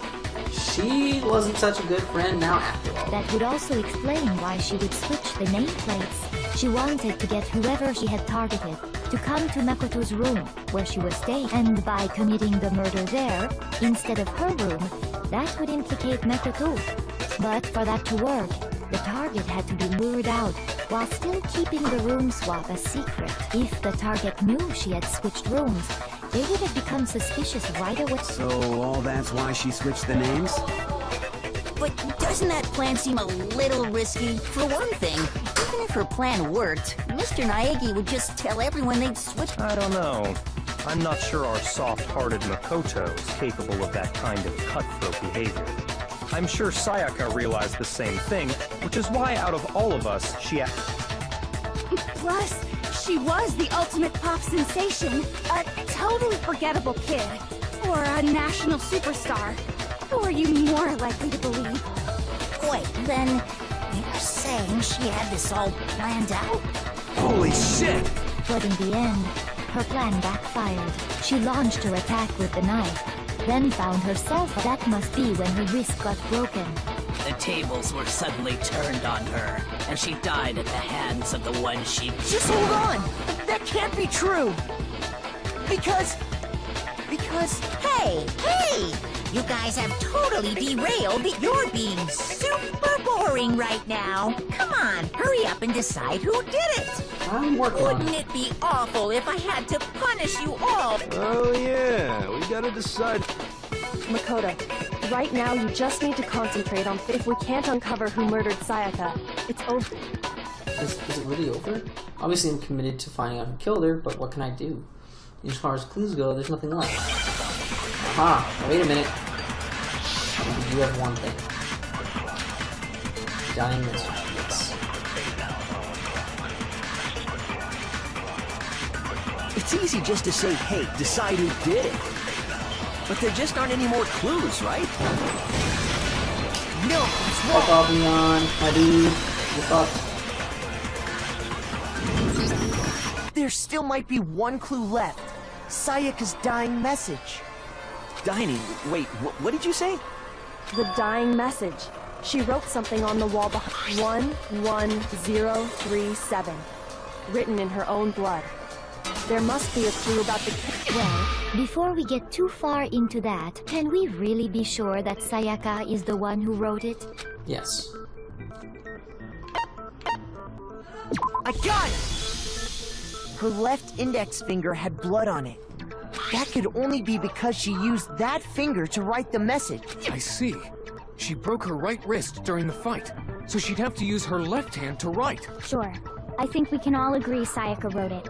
She wasn't such a good friend now after all. That would also explain why she would switch the nameplates. She wanted to get whoever she had targeted to come to Makoto's room, where she was staying, and by committing the murder there, instead of her room, that would implicate Makoto. But for that to work, the target had to be lured out, while still keeping the room swap a secret. If the target knew she had switched rooms, they would have become suspicious right away. So all that's why she switched the names? But doesn't that plan seem a little risky? For one thing, even if her plan worked, Mr. Naegi would just tell everyone they'd switch... I don't know. I'm not sure our soft-hearted Makoto is capable of that kind of cutthroat behavior. I'm sure Sayaka realized the same thing, which is why out of all of us, she... Plus, she was the ultimate pop sensation. A totally forgettable kid. Or a national superstar. Who are you more likely to believe? Wait, then you're saying she had this all planned out? Holy shit! But in the end, her plan backfired. She launched her attack with the knife, then found herself. That must be when her wrist got broken. The tables were suddenly turned on her, and she died at the hands of the one she... Just hold on! That can't be true! Because... Hey! You guys have totally derailed. You're being super boring right now. Come on, hurry up and decide who did it. I'm working on Wouldn't it. it be awful if I had to punish you all? Oh yeah, we gotta decide. Makoto, right now you just need to concentrate on if we can't uncover who murdered Sayaka, it's over. Is it really over? Obviously, I'm committed to finding out who killed her, but what can I do? As far as clues go, there's nothing left. Aha! Wait a minute. We do have one thing. Dying mystery. Yes. It's easy just to say, hey, decide who did it. But there just aren't any more clues, right? No, Fuck off, Leon. My dude. You fucked. there still might be one clue left. Sayaka's dying message. Dining? Wait, what did you say? The dying message. She wrote something on the wall behind 11037, written in her own blood. There must be a clue about the... Well, before we get too far into that, can we really be sure that Sayaka is the one who wrote it? Yes. I got it! Her left index finger had blood on it. That could only be because she used that finger to write the message. I see. She broke her right wrist during the fight, so she'd have to use her left hand to write. Sure. I think we can all agree Sayaka wrote it.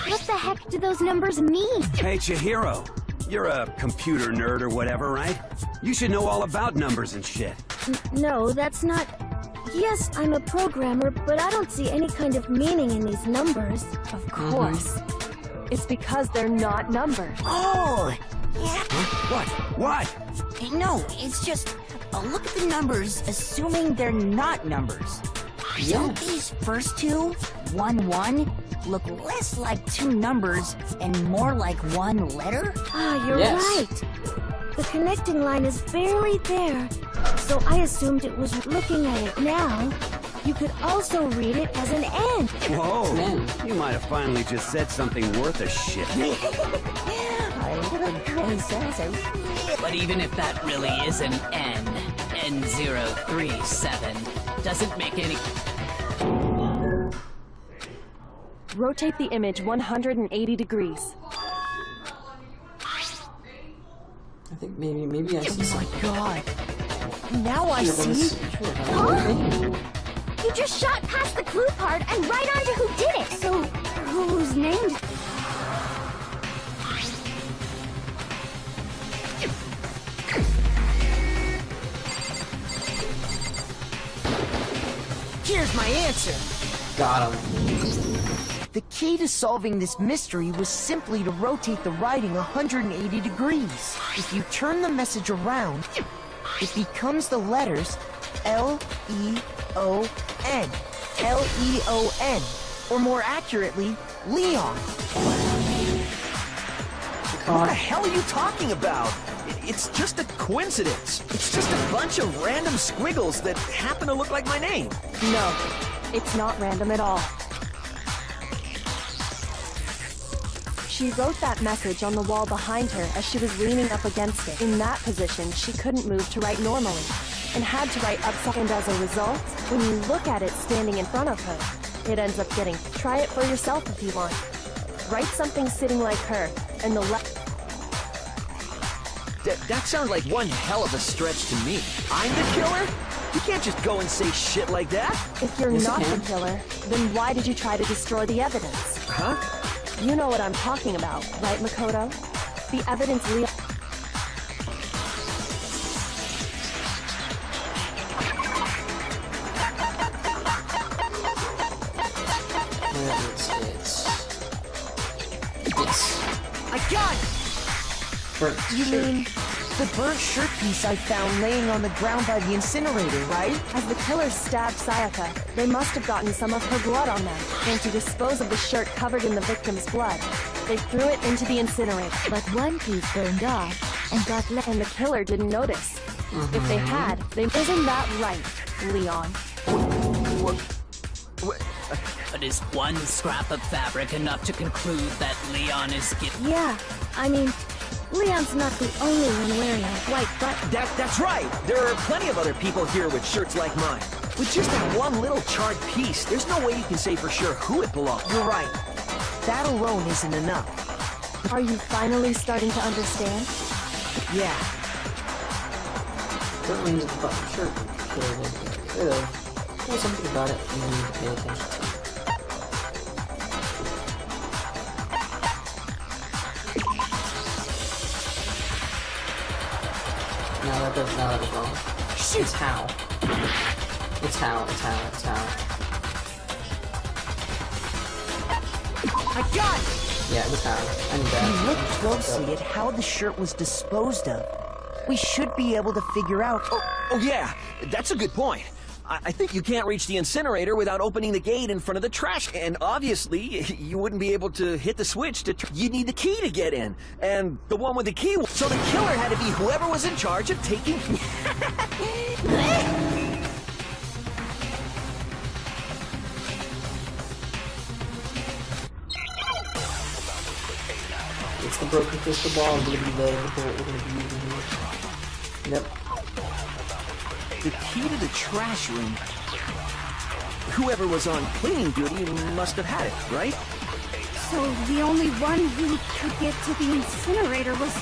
What the heck do those numbers mean? Hey, Chihiro. You're a computer nerd or whatever, right? You should know all about numbers and shit. No, that's not... Yes, I'm a programmer, but I don't see any kind of meaning in these numbers. Of course. It's because they're not numbers. Oh! Yeah. What? No, it's just... look at the numbers, assuming they're not numbers. Don't these first two, 1-1, look less like two numbers and more like one letter? Ah, you're right. The connecting line is barely there, so I assumed it was. Looking at it now, you could also read it as an N. Whoa, you might have finally just said something worth a shit. But even if that really is an N, N037, doesn't make any... Rotate the image 180 degrees. I think maybe I see something. Oh my god. Now I see. You just shot past the clue part and right onto who did it! So, who's named? Here's my answer. Got him. The key to solving this mystery was simply to rotate the writing 180 degrees. If you turn the message around, it becomes the letters L-E-O-N. L-E-O-N. Or more accurately, Leon. What the hell are you talking about? It's just a coincidence. It's just a bunch of random squiggles that happen to look like my name. No, it's not random at all. She wrote that message on the wall behind her as she was leaning up against it. In that position, she couldn't move to write normally, and had to write upside. And as a result, when you look at it standing in front of her, it ends up getting. Try it for yourself if you want. Write something sitting like her, and the left. That sounds like one hell of a stretch to me. I'm the killer? You can't just go and say shit like that. If you're not the killer, then why did you try to destroy the evidence? Huh? You know what I'm talking about, right, Makoto? The evidence Leon... Yes. I got it! Burnt You shirt. mean the burnt shirt piece I found laying on the ground by the incinerator, right? As the killers stabbed Sayaka, they must have gotten some of her blood on them. And to dispose of the shirt covered in the victim's blood, they threw it into the incinerator. But one piece burned off and got left. And the killer didn't notice. If they had, Isn't that right, Leon? But is one scrap of fabric enough to conclude that Leon is guilty? Yeah, I mean, Leon's not the only one wearing a white button. That's right. There are plenty of other people here with shirts like mine. With just that one little charred piece, there's no way you can say for sure who it belongs to. You're right. That alone isn't enough. Are you finally starting to understand? Yeah. That means the button shirt could have been There's something about it you need to pay attention to. Now that is wrong. It's how. It's how. I got it! Yeah, it was how. I knew that. We look closely at how the shirt was disposed of. We should be able to figure out... Oh yeah, that's a good point. I think you can't reach the incinerator without opening the gate in front of the trash. And obviously, you wouldn't be able to hit the switch to... You need the key to get in. And the one with the key... So the killer had to be whoever was in charge of taking... It's the broken crystal ball. We're gonna be the bullet we're gonna be using here. Yep. The key to the trash room. Whoever was on cleaning duty must have had it, right? So the only one who could get to the incinerator was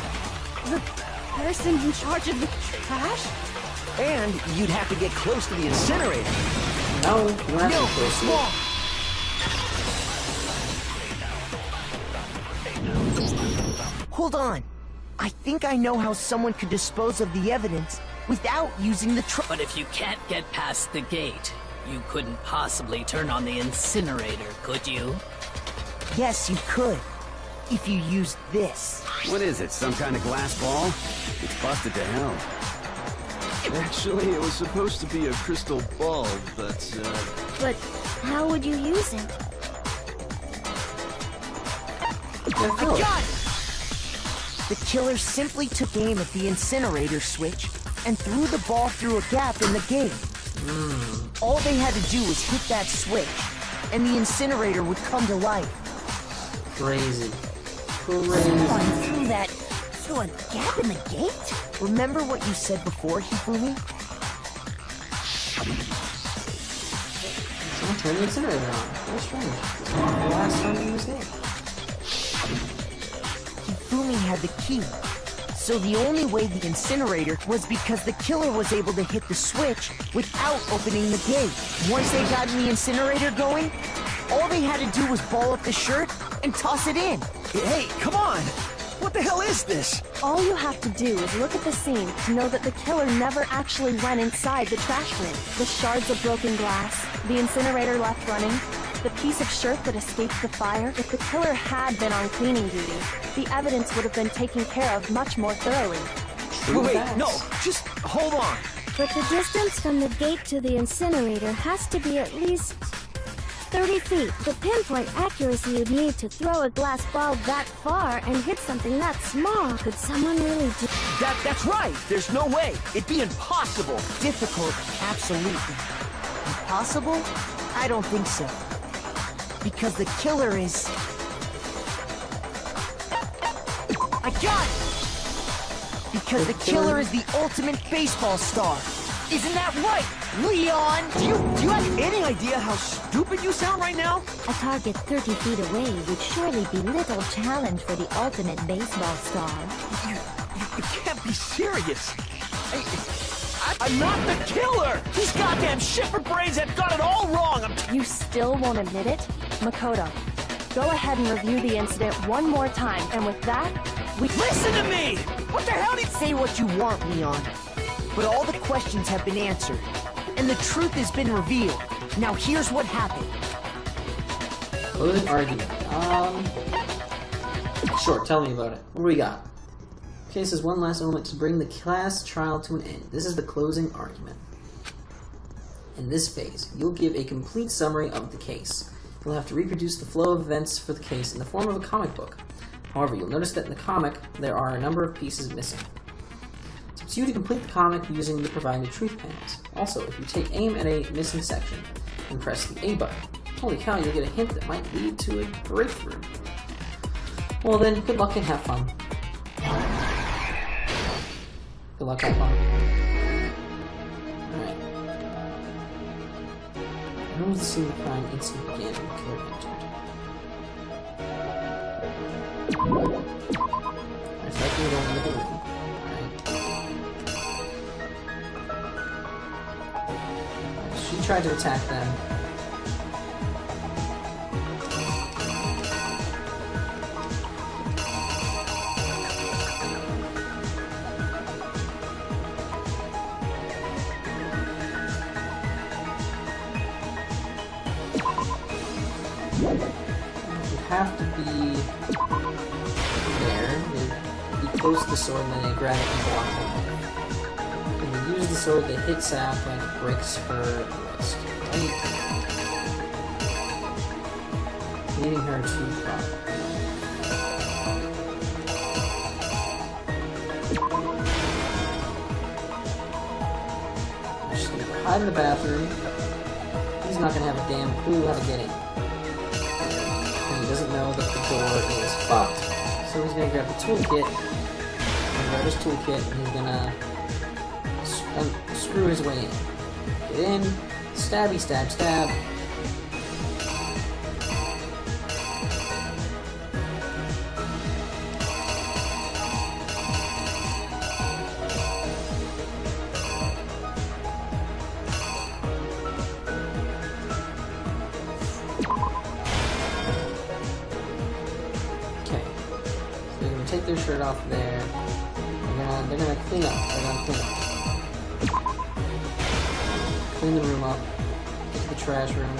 the person in charge of the trash? And you'd have to get close to the incinerator. No, you don't have to be close to it. Hold on. I think I know how someone could dispose of the evidence without using the But if you can't get past the gate, you couldn't possibly turn on the incinerator, could you? Yes, you could. If you used this. What is it, some kind of glass ball? It's busted to hell. Actually, it was supposed to be a crystal bulb, but, But how would you use it? I got it! The killer simply took aim at the incinerator switch and threw the ball through a gap in the gate. All they had to do was hit that switch, and the incinerator would come to life. Crazy. Someone threw a gap in the gate? Remember what you said before, Hifumi? Someone turned the incinerator on. Very strange. This is the last time he was there. Hifumi had the key. So the only way the incinerator was because the killer was able to hit the switch without opening the gate. Once they got the incinerator going, all they had to do was ball up the shirt and toss it in. Hey, come on! What the hell is this? All you have to do is look at the scene to know that the killer never actually went inside the trash bin. The shards of broken glass, the incinerator left running, the piece of shirt that escaped the fire. If the killer had been on cleaning duty, the evidence would have been taken care of much more thoroughly. Wait, no, just hold on. But the distance from the gate to the incinerator has to be at least 30 feet. The pinpoint accuracy you'd need to throw a glass ball that far and hit something that small. Could someone really do That's right! There's no way! It'd be impossible! Difficult, absolutely. Impossible? I don't think so. Because the killer is... I got it! Because the killer is the ultimate baseball star. Isn't that right, Leon? Do you have any idea how stupid you sound right now? A target 30 feet away would surely be little challenge for the ultimate baseball star. You can't be serious. I'm not the killer! These goddamn shifter brains have got it all wrong! You still won't admit it? Makoto, go ahead and review the incident one more time, and with that, we— Listen to me! What the hell did— Say what you want, Leon. But all the questions have been answered, and the truth has been revealed. Now here's what happened. Good argument. Sure, tell me about it. What do we got? Okay, this is one last element to bring the class trial to an end. This is the closing argument. In this phase, you'll give a complete summary of the case. You'll have to reproduce the flow of events for the case in the form of a comic book. However, you'll notice that in the comic, there are a number of pieces missing. It's up to you to complete the comic using the provided truth panels. Also, if you take aim at a missing section and press the A button, holy cow, you'll get a hint that might lead to a breakthrough. Well then, good luck and have fun. Good luck, have fun. Alright. When was the scene of the crime incident began when the killer entered? It's like we don't look at it. Alright. She tried to attack them. Have to be there. They be close to the sword, and then they grab it and block them. When they use the sword, they hit Sayaka and it breaks her wrist. Right? Leading her to front. She's gonna go hide in the bathroom. He's not gonna have a damn clue how to get in. He doesn't know that the door is fucked, so he's gonna grab the toolkit, and grab his toolkit, and he's gonna screw his way in. Get in, stabby, stab, stab. shirt off there. They're gonna clean up. Clean the room up. Get to the trash room.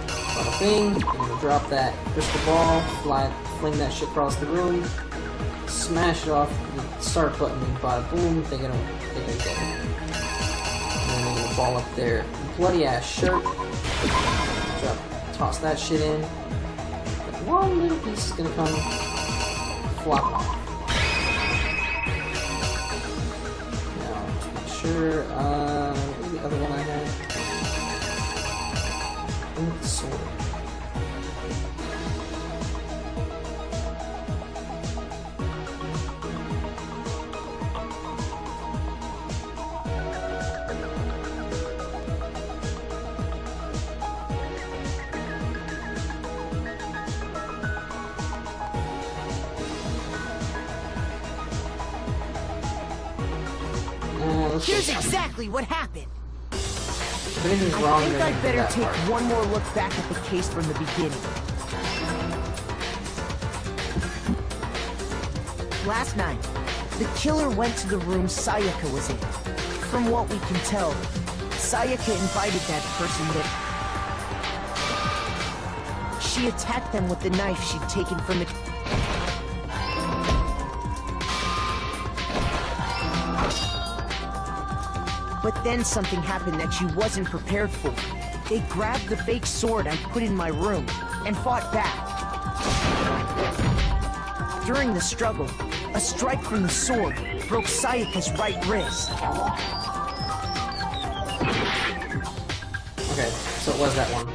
Bada bing. They're gonna drop that crystal ball. Fling that shit across the room. Smash it off the start button. Bada boom. They're gonna get it. And then they're gonna ball up their bloody ass shirt. Toss that shit in. But one little piece is gonna come flop off. Now, just make sure, what was the other one I had? One with the sword. Here's exactly what happened. If anything's wrong, I think then I'd better that take part. one more look back at the case from the beginning. Last night, the killer went to the room Sayaka was in. From what we can tell, Sayaka invited that person that... She attacked them with the knife she'd taken from it. But then something happened that she wasn't prepared for. They grabbed the fake sword I put in my room and fought back. During the struggle, a strike from the sword broke Sayaka's right wrist. Okay, so it was that one.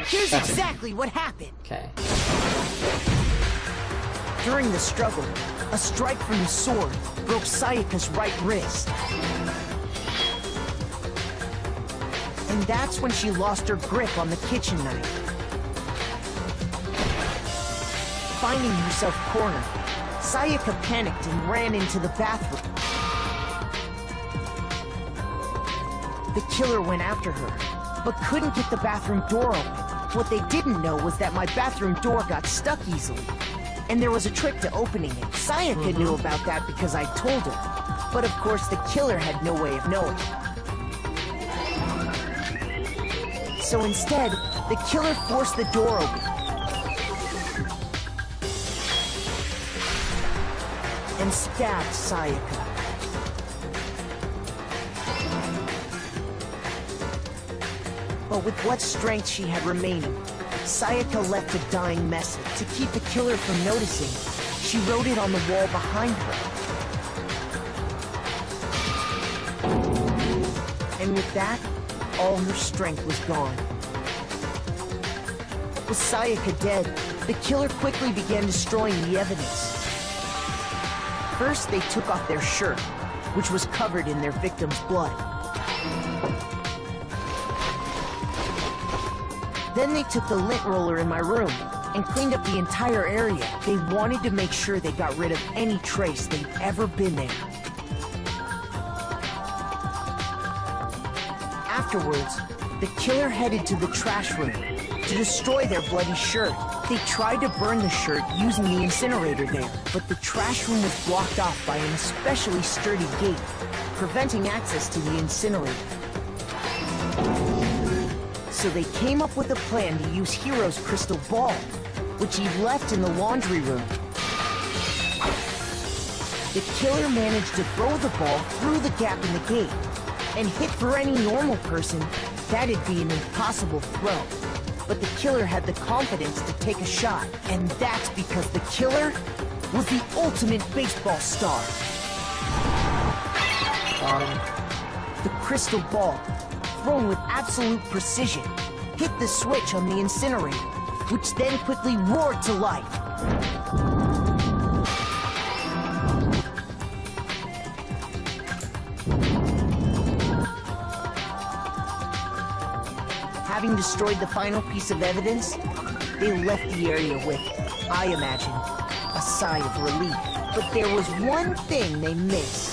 Here's That's exactly what happened. Okay. During the struggle, a strike from the sword broke Sayaka's right wrist. And that's when she lost her grip on the kitchen knife. Finding herself cornered, Sayaka panicked and ran into the bathroom. The killer went after her, but couldn't get the bathroom door open. What they didn't know was that my bathroom door got stuck easily. And there was a trick to opening it. Sayaka knew about that because I told her. But of course, the killer had no way of knowing. So instead, the killer forced the door open. And stabbed Sayaka. But with what strength she had remaining, Sayaka left a dying message. To keep the killer from noticing, she wrote it on the wall behind her. And with that, all her strength was gone. With Sayaka dead, the killer quickly began destroying the evidence. First, they took off their shirt, which was covered in their victim's blood. Then they took the lint roller in my room and cleaned up the entire area. They wanted to make sure they got rid of any trace they'd ever been there. Afterwards, the killer headed to the trash room to destroy their bloody shirt. They tried to burn the shirt using the incinerator there, but the trash room was blocked off by an especially sturdy gate, preventing access to the incinerator. So they came up with a plan to use Hero's crystal ball, which he left in the laundry room. The killer managed to throw the ball through the gap in the gate, and hit for any normal person, that'd be an impossible throw. But the killer had the confidence to take a shot, and that's because the killer was the ultimate baseball star. The crystal ball, thrown with absolute precision, hit the switch on the incinerator, which then quickly roared to life. Having destroyed the final piece of evidence, they left the area with, I imagine, a sigh of relief. But there was one thing they missed.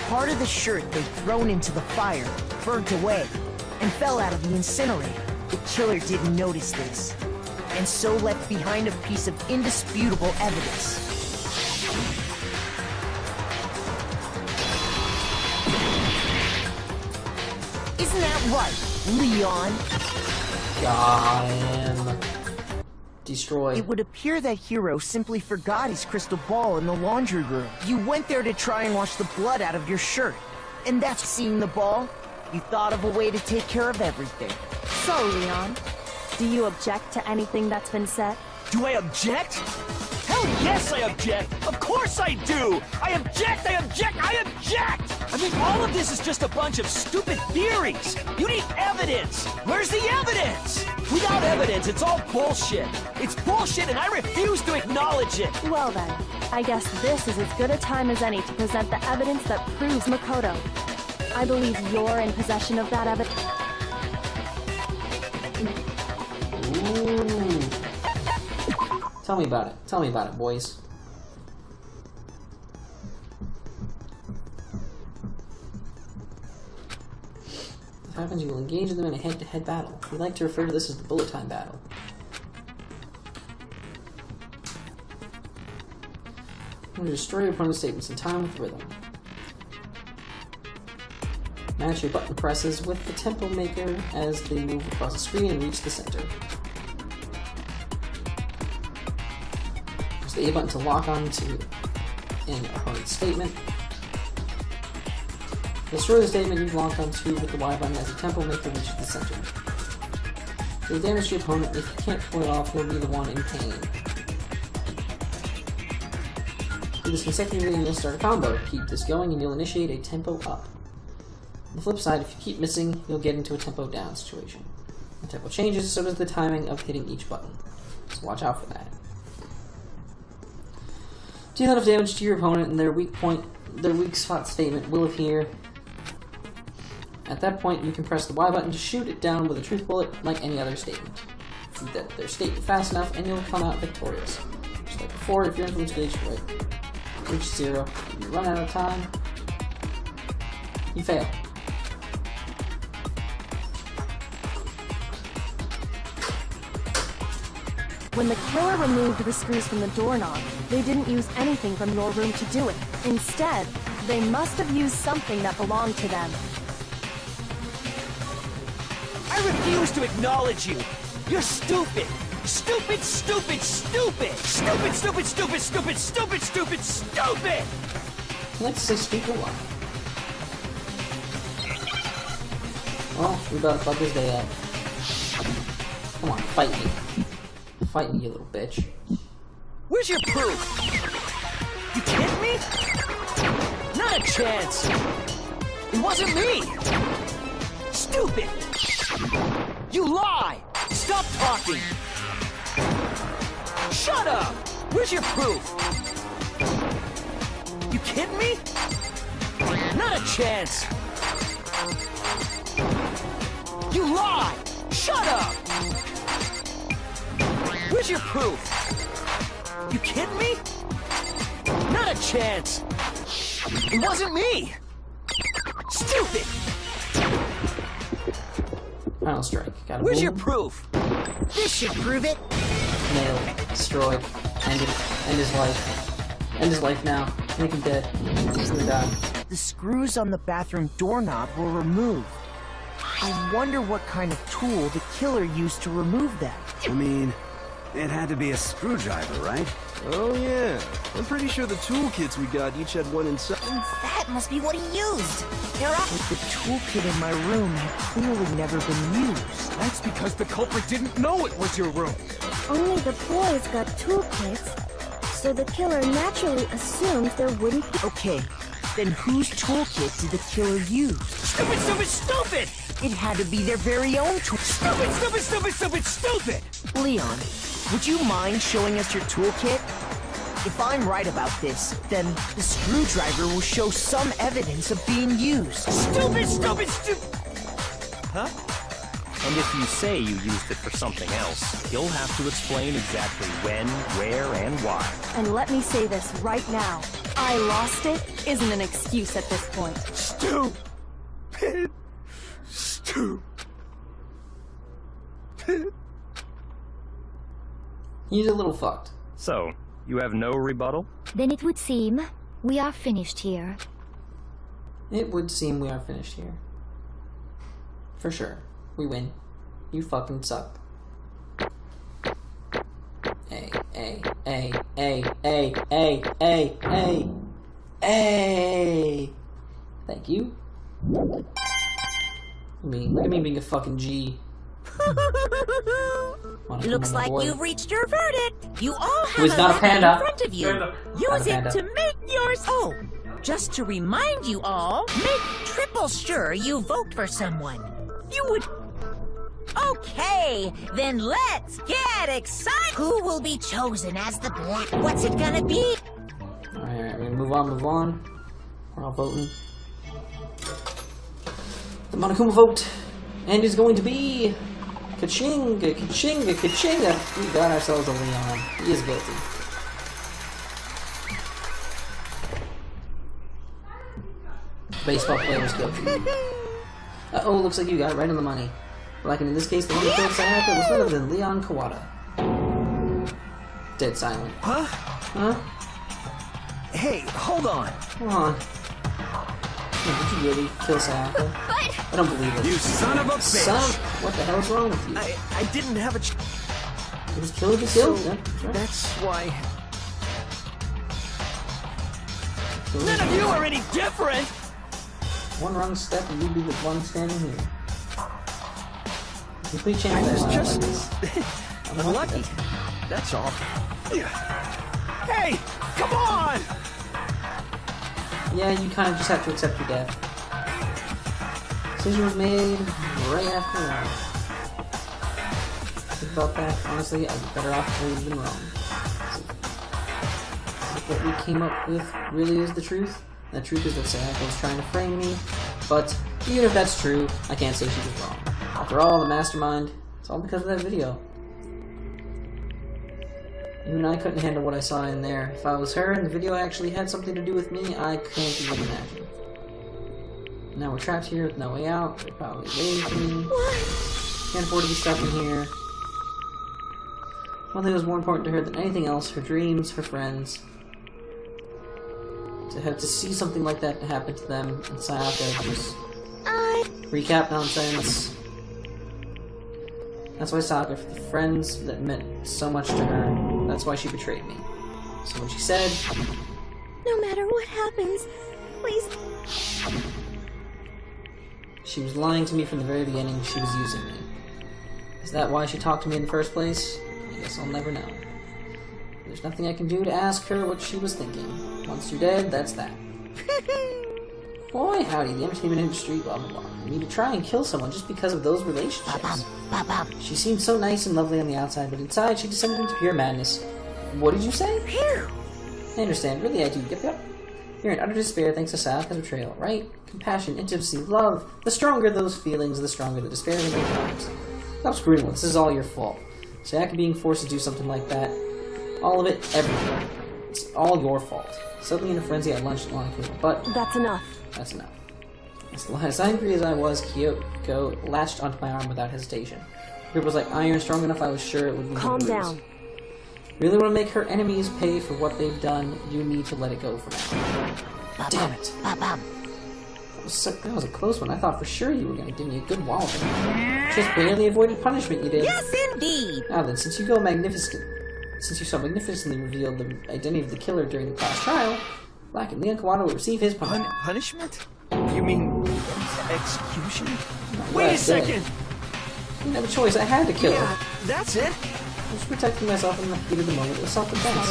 Part of the shirt they'd thrown into the fire burnt away and fell out of the incinerator. The killer didn't notice this, and so left behind a piece of indisputable evidence. Isn't that right, Leon? Got him. Destroyed. It would appear that Hero simply forgot his crystal ball in the laundry room. You went there to try and wash the blood out of your shirt. And that's seeing the ball. You thought of a way to take care of everything. So, Leon, do you object to anything that's been said? Do I object? Hell yes, I object! Of course I do! I object! I object! I object! I mean, all of this is just a bunch of stupid theories! You need evidence! Where's the evidence? Without evidence, it's all bullshit! It's bullshit and I refuse to acknowledge it! Well then, I guess this is as good a time as any to present the evidence that proves Makoto. I believe you're in possession of that evidence. Ooh. Tell me about it. Tell me about it, boys. What happens? You will engage them in a head-to-head battle. We like to refer to this as the bullet time battle. I'm going to destroy your opponent's statements in time with rhythm. Match your button presses with the tempo maker as they move across the screen and reach the center. Use the A button to lock onto an opponent's statement. Destroy the statement you've locked onto with the Y button as the tempo maker reaches the center. Deal damage to your opponent. If you can't pull it off, you'll be the one in pain. Do this consecutively and you'll start a combo. Keep this going and you'll initiate a tempo up. On the flip side, if you keep missing, you'll get into a tempo down situation. The tempo changes, so does the timing of hitting each button. So watch out for that. Deal enough damage to your opponent and their weak spot statement will appear. At that point, you can press the Y button to shoot it down with a truth bullet like any other statement. Shoot their statement fast enough and you'll come out victorious. Just like before, if your influence gauge reaches 0, if you run out of time, you fail. When the killer removed the screws from the doorknob, they didn't use anything from your room to do it. Instead, they must have used something that belonged to them. I refuse to acknowledge you! You're stupid! Stupid, stupid, stupid! Stupid, stupid, stupid, stupid, stupid, stupid, stupid! Let's say stupid one. Well, we about to fuck this day up. Come on, fight me. Fight me, you little bitch. Where's your proof? You kidding me? Not a chance! It wasn't me! Stupid! You lie! Stop talking! Shut up! Where's your proof? You kidding me? Not a chance! You lie! Shut up! Where's your proof? You kidding me? Not a chance! It wasn't me! Stupid! Final strike. Got a Where's boom. your proof? This should prove it. Nailed. Destroyed. End his life. End his life now. Make him dead. He's gonna die. The screws on the bathroom doorknob were removed. I wonder what kind of tool the killer used to remove them. I mean, it had to be a screwdriver, right? Oh yeah, I'm pretty sure the toolkits we got each had one inside. That must be what he used. But the toolkit in my room had clearly never been used. That's because the culprit didn't know it was your room. Only the boys got toolkits, so the killer naturally assumed there wouldn't be. Okay, then whose toolkit did the killer use? Stupid, stupid, stupid! It had to be their very own tool. Stupid, stupid, stupid, stupid, stupid! Leon, would you mind showing us your toolkit? If I'm right about this, then the screwdriver will show some evidence of being used. Stupid, stupid, stupid! Huh? And if you say you used it for something else, you'll have to explain exactly when, where, and why. And let me say this right now. I lost it isn't an excuse at this point. Stupid. Stupid. He's a little fucked. So, you have no rebuttal? Then it would seem we are finished here. It would seem we are finished here. For sure. We win. You fucking suck. A. Thank you. Look at me being a fucking G. Looks like you've reached your verdict. You all have Who's a not a lemon panda? in front of you. Use it to make yours. Oh, just to remind you all, make triple sure you vote for someone. You would. Okay, then let's get excited. Who will be chosen as the black? What's it gonna be? Alright, we're gonna move on. We're all voting. The Monokuma vote. And is going to be Kachinga. We got ourselves a Leon. He is guilty. Baseball player is guilty. Uh-oh, looks like you got it right on the money. Like in this case, the one who killed Sayaka was none other than Leon Kawada. Dead silent. Huh? Huh? Hey, hold on. Come on. Did you really kill Sayaka? I don't believe it. You son of a bitch! What the hell is wrong with you? I didn't have a You just killed the kill? So, Yeah, sure. that's why... None of you are any different! One wrong step and you'd be the one standing here. Complete change. I was just... unlucky. That's all. Hey! Come on! Yeah, you kind of just have to accept your death. Decision was made right after that. Think about that. Honestly, I'd be better off if we'd been wrong. If what we came up with really is the truth, the truth is that Sayaka was trying to frame me, but even if that's true, I can't say she was wrong. After all, the mastermind, it's all because of that video. Even I couldn't handle what I saw in there. If I was her and the video actually had something to do with me, I can't even imagine. Now we're trapped here with no way out. They're probably waiting for me. Can't afford to be stuck in here. One thing was more important to her than anything else, her dreams, her friends. To have to see something like that happen to them, and Sayaka just recap nonsense. That's why Sayaka, for the friends that meant so much to her, that's why she betrayed me. So when she said, No matter what happens, please. She was lying to me from the very beginning, she was using me. Is that why she talked to me in the first place? I guess I'll never know. There's nothing I can do to ask her what she was thinking. Once you're dead, that's that. Boy, howdy, the entertainment industry, blah blah blah. I mean, to try and kill someone just because of those relationships. She seemed so nice and lovely on the outside, but inside she descended into pure madness. What did you say? I understand, really I do. Yep. You're in utter despair thanks to Sayaka's betrayal, right? Compassion, intimacy, love. The stronger those feelings, the stronger the despair in their times. Stop screwing with this is all your fault. Sayaka being forced to do something like that. All of it, everything. It's all your fault. Suddenly in a frenzy at lunch at Monokuma, but... That's enough. That's enough. As angry as I was, Kyoko latched onto my arm without hesitation. Her grip was like iron, strong enough I was sure it would be Calm down. Really want to make her enemies pay for what they've done, you need to let it go for now. Damn it. That was a close one. I thought for sure you were going to give me a good wallop. Just barely avoided punishment, you did. Yes, indeed. Now then, since you so magnificently revealed the identity of the killer during the class trial, Black and Leon Kawada will receive his punishment. Punishment? You mean execution? Wait a second! I didn't have a choice. I had to kill her. That's it. I was protecting myself in the heat of the moment. It was self-defense.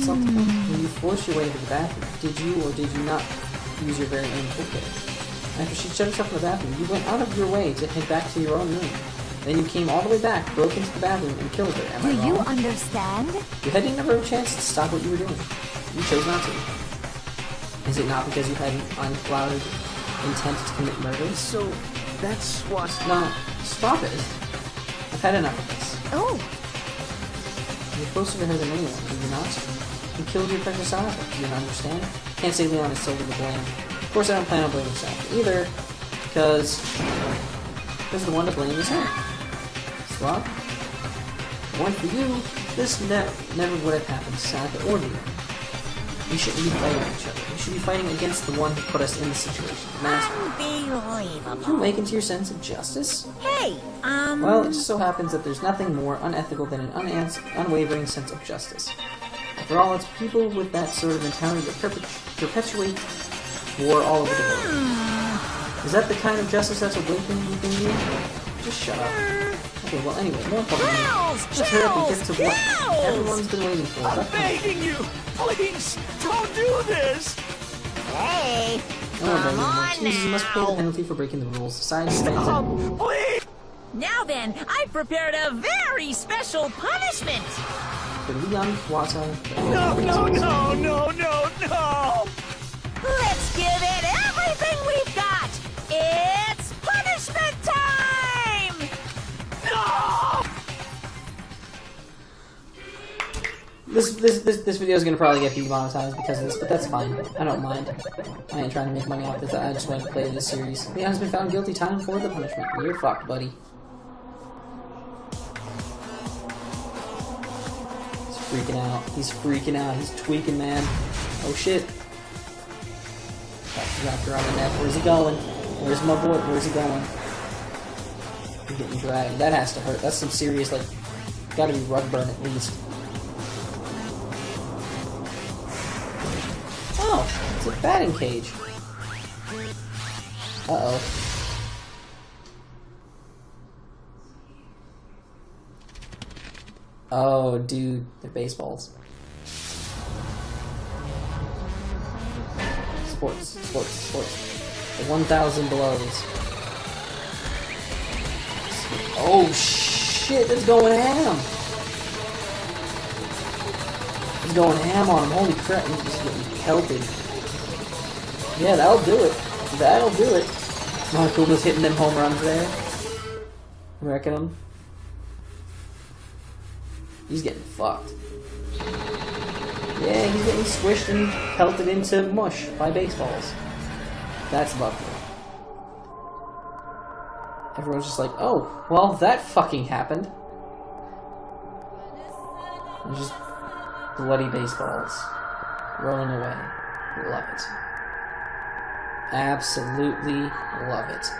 When you forced your way into the bathroom, did you or did you not use your very own toolkit? After she shut herself in the bathroom, you went out of your way to head back to your own room. Then you came all the way back, broke into the bathroom, and killed her. Am I wrong? Do you understand? You had never a chance to stop what you were doing. You chose not to. Is it not because you had an unclouded intent to commit murder? So, that's what... No, stop it. I've had enough of this. Oh! You're closer to her than anyone, do you not? You killed your precious Sayaka. Do you not understand? Can't say Leon is solely to blame. Of course I don't plan on blaming Sayaka either, because the one to blame is her. Well, if it weren't for you, this never would have happened to Sayaka or me. We shouldn't be fighting each other. We should be fighting against the one who put us in the situation, the master. Unbelievable. Did you awaken to your sense of justice? Hey, Well, it just so happens that there's nothing more unethical than an unwavering sense of justice. After all, it's people with that sort of mentality that perpetuate war all over the world. Is that the kind of justice that's awakening within you? Just shut up. Okay, well anyway, more importantly, let's hurry up and get to what everyone's been waiting for. I'm begging you! Please, don't do this! Hey, Come on now. You must pay the penalty for breaking the rules. Society stands Stop, please! now then, I've prepared a very special punishment. for Leon Wata. No! Let's give it everything we've got. It's punishment time! No! This video is gonna probably get demonetized because of this, but that's fine. I don't mind. I ain't trying to make money off this. I just want to play this series. Leon has been found guilty. Time for the punishment. You're fucked, buddy. He's freaking out. He's freaking out. He's tweaking, man. Oh shit. Wrapped around the neck. Where's he going? Where's my boy? Where's he going? He's getting dragged. That has to hurt. That's some serious, like, gotta be rug burn at least. Oh, it's a batting cage. Uh-oh. Oh, dude, they're baseballs. Sports. The 1,000 blows. Oh shit, it's going ham! He's going ham on him. Holy crap, he's just getting pelted. Yeah, that'll do it. That'll do it. Monokuma's hitting them home runs there. Wrecking them. He's getting fucked. Yeah, he's getting squished and pelted into mush by baseballs. That's lovely. Everyone's just like, oh, well, that fucking happened. And just bloody baseballs rolling away. Love it. Absolutely love it.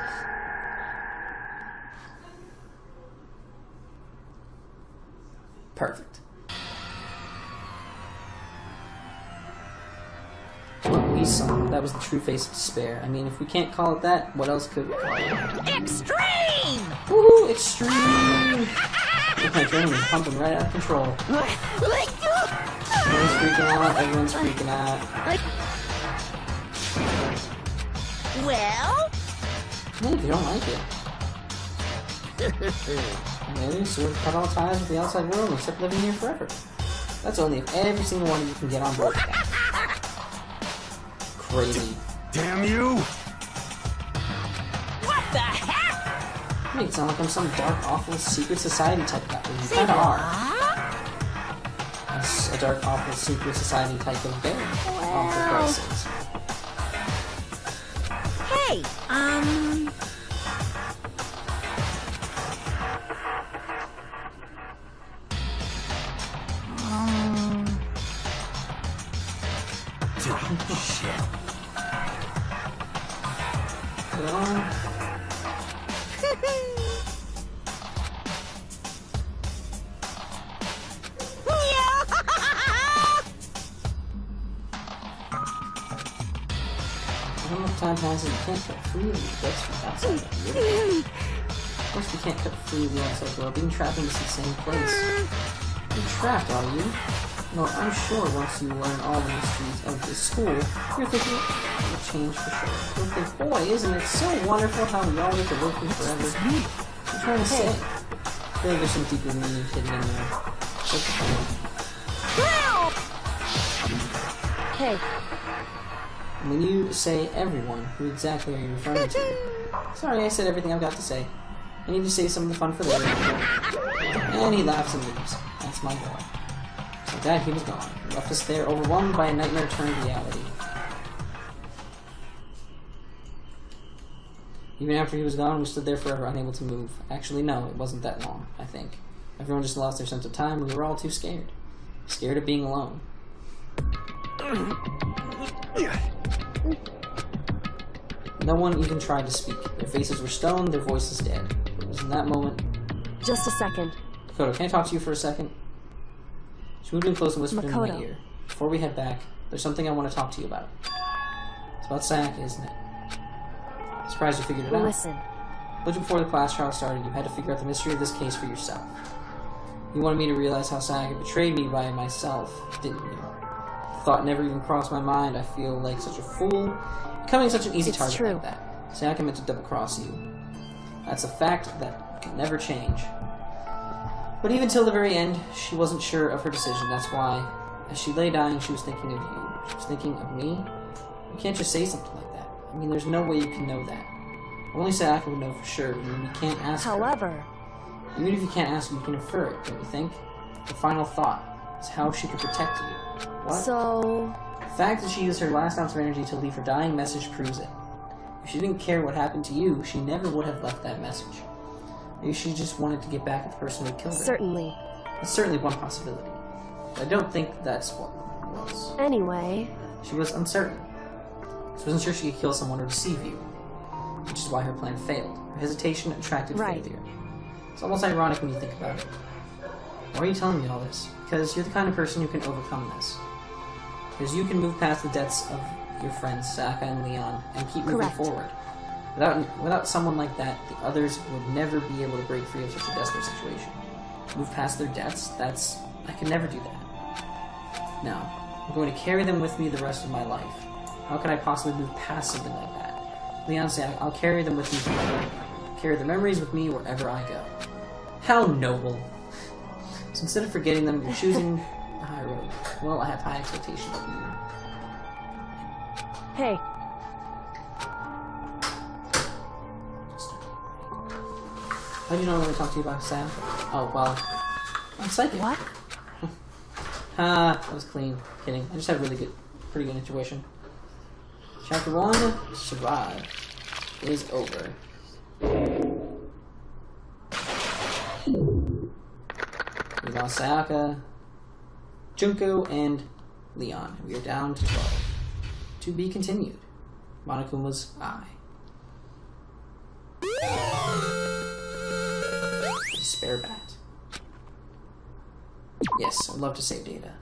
Perfect. What we saw, that was the true face of despair. I mean, if we can't call it that, what else could we call it? Extreme! Woohoo! Extreme! My adrenaline is pumping right out of control. Everyone's freaking out. Everyone's freaking out. Well? Well, if you don't like it. Maybe so we've cut all ties with the outside world except living here forever. That's only if every single one of you can get on board with that. Crazy. Damn you! What the heck? You make it sound like I'm some dark, awful, secret society type guy. You kinda are. A dark, awful, secret society type of bear. Oh, for Christ's sakes. Hey, Shit. Time passes, you can't cut free of the effects from outside the world. Of course, we can't cut free of the outside world, being trapped in this insane place. You're trapped, are you? Well, I'm sure once you learn all the mysteries of this school, you're thinking it'll change for sure. You'll think, boy, isn't it so wonderful how we all get to work here forever? I'm trying to say. I feel like there's some deeper meaning hidden in there. Hey. When you say everyone, who exactly are you referring to? Sorry, I said everything I've got to say. I need to save some of the fun for later. And he laughs and leaves. That's my boy. So that he was gone. He left us there, overwhelmed by a nightmare turned reality. Even after he was gone, we stood there forever, unable to move. Actually, no, it wasn't that long, I think. Everyone just lost their sense of time, and we were all too scared. Scared of being alone. No one even tried to speak. Their faces were stone, their voices dead. It was in that moment... Just a second. Makoto, can I talk to you for a second? She moved in close and whispered in my ear. Before we head back, there's something I want to talk to you about. It's about Sayaka, isn't it? Surprised you figured it out. Listen. But before the class trial started, you had to figure out the mystery of this case for yourself. You wanted me to realize how Sayaka betrayed me by myself, didn't you? The thought never even crossed my mind. I feel like such a fool. Becoming such an easy target like that. Sayaka meant to double-cross you. That's a fact that can never change. But even till the very end, she wasn't sure of her decision. That's why, as she lay dying, she was thinking of you. She was thinking of me. You can't just say something like that. I mean, there's no way you can know that. Only Sayaka would know for sure, and you can't ask her. Even if you can't ask her, you can infer it, don't you think? The final thought is how she could protect you. What? So... The fact that she used her last ounce of energy to leave her dying message proves it. If she didn't care what happened to you, she never would have left that message. Maybe she just wanted to get back at the person who killed her. Certainly. That's certainly one possibility. But I don't think that's what it was. Anyway... She was uncertain. She wasn't sure she could kill someone or deceive you. Which is why her plan failed. Her hesitation attracted failure. It's almost ironic when you think about it. Why are you telling me all this? Because you're the kind of person who can overcome this. Because you can move past the deaths of your friends, Sayaka and Leon, and keep moving forward. Without someone like that, the others would never be able to break free of such a desperate situation. Move past their deaths? I could never do that. No. I'm going to carry them with me the rest of my life. How could I possibly move past something like that? Leon said, I'll carry them with me forever. Carry the memories with me wherever I go. How noble. So instead of forgetting them, you're choosing the high road. Well, I have high expectations of you. Hey. How do you normally talk to you about Sam? Oh, well, I'm psychic. What? That was clean. Kidding. I just had pretty good intuition. Chapter 1, Survive, is over. We lost Sayaka, Junko, and Leon. We are down to 12. To be continued. Monokuma's Eye. Spare bat. Yes, I'd love to save data.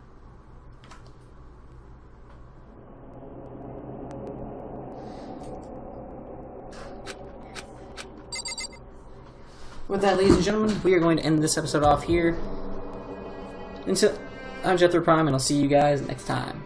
With that, ladies and gentlemen, we are going to end this episode off here. I'm JethroPrime, and I'll see you guys next time.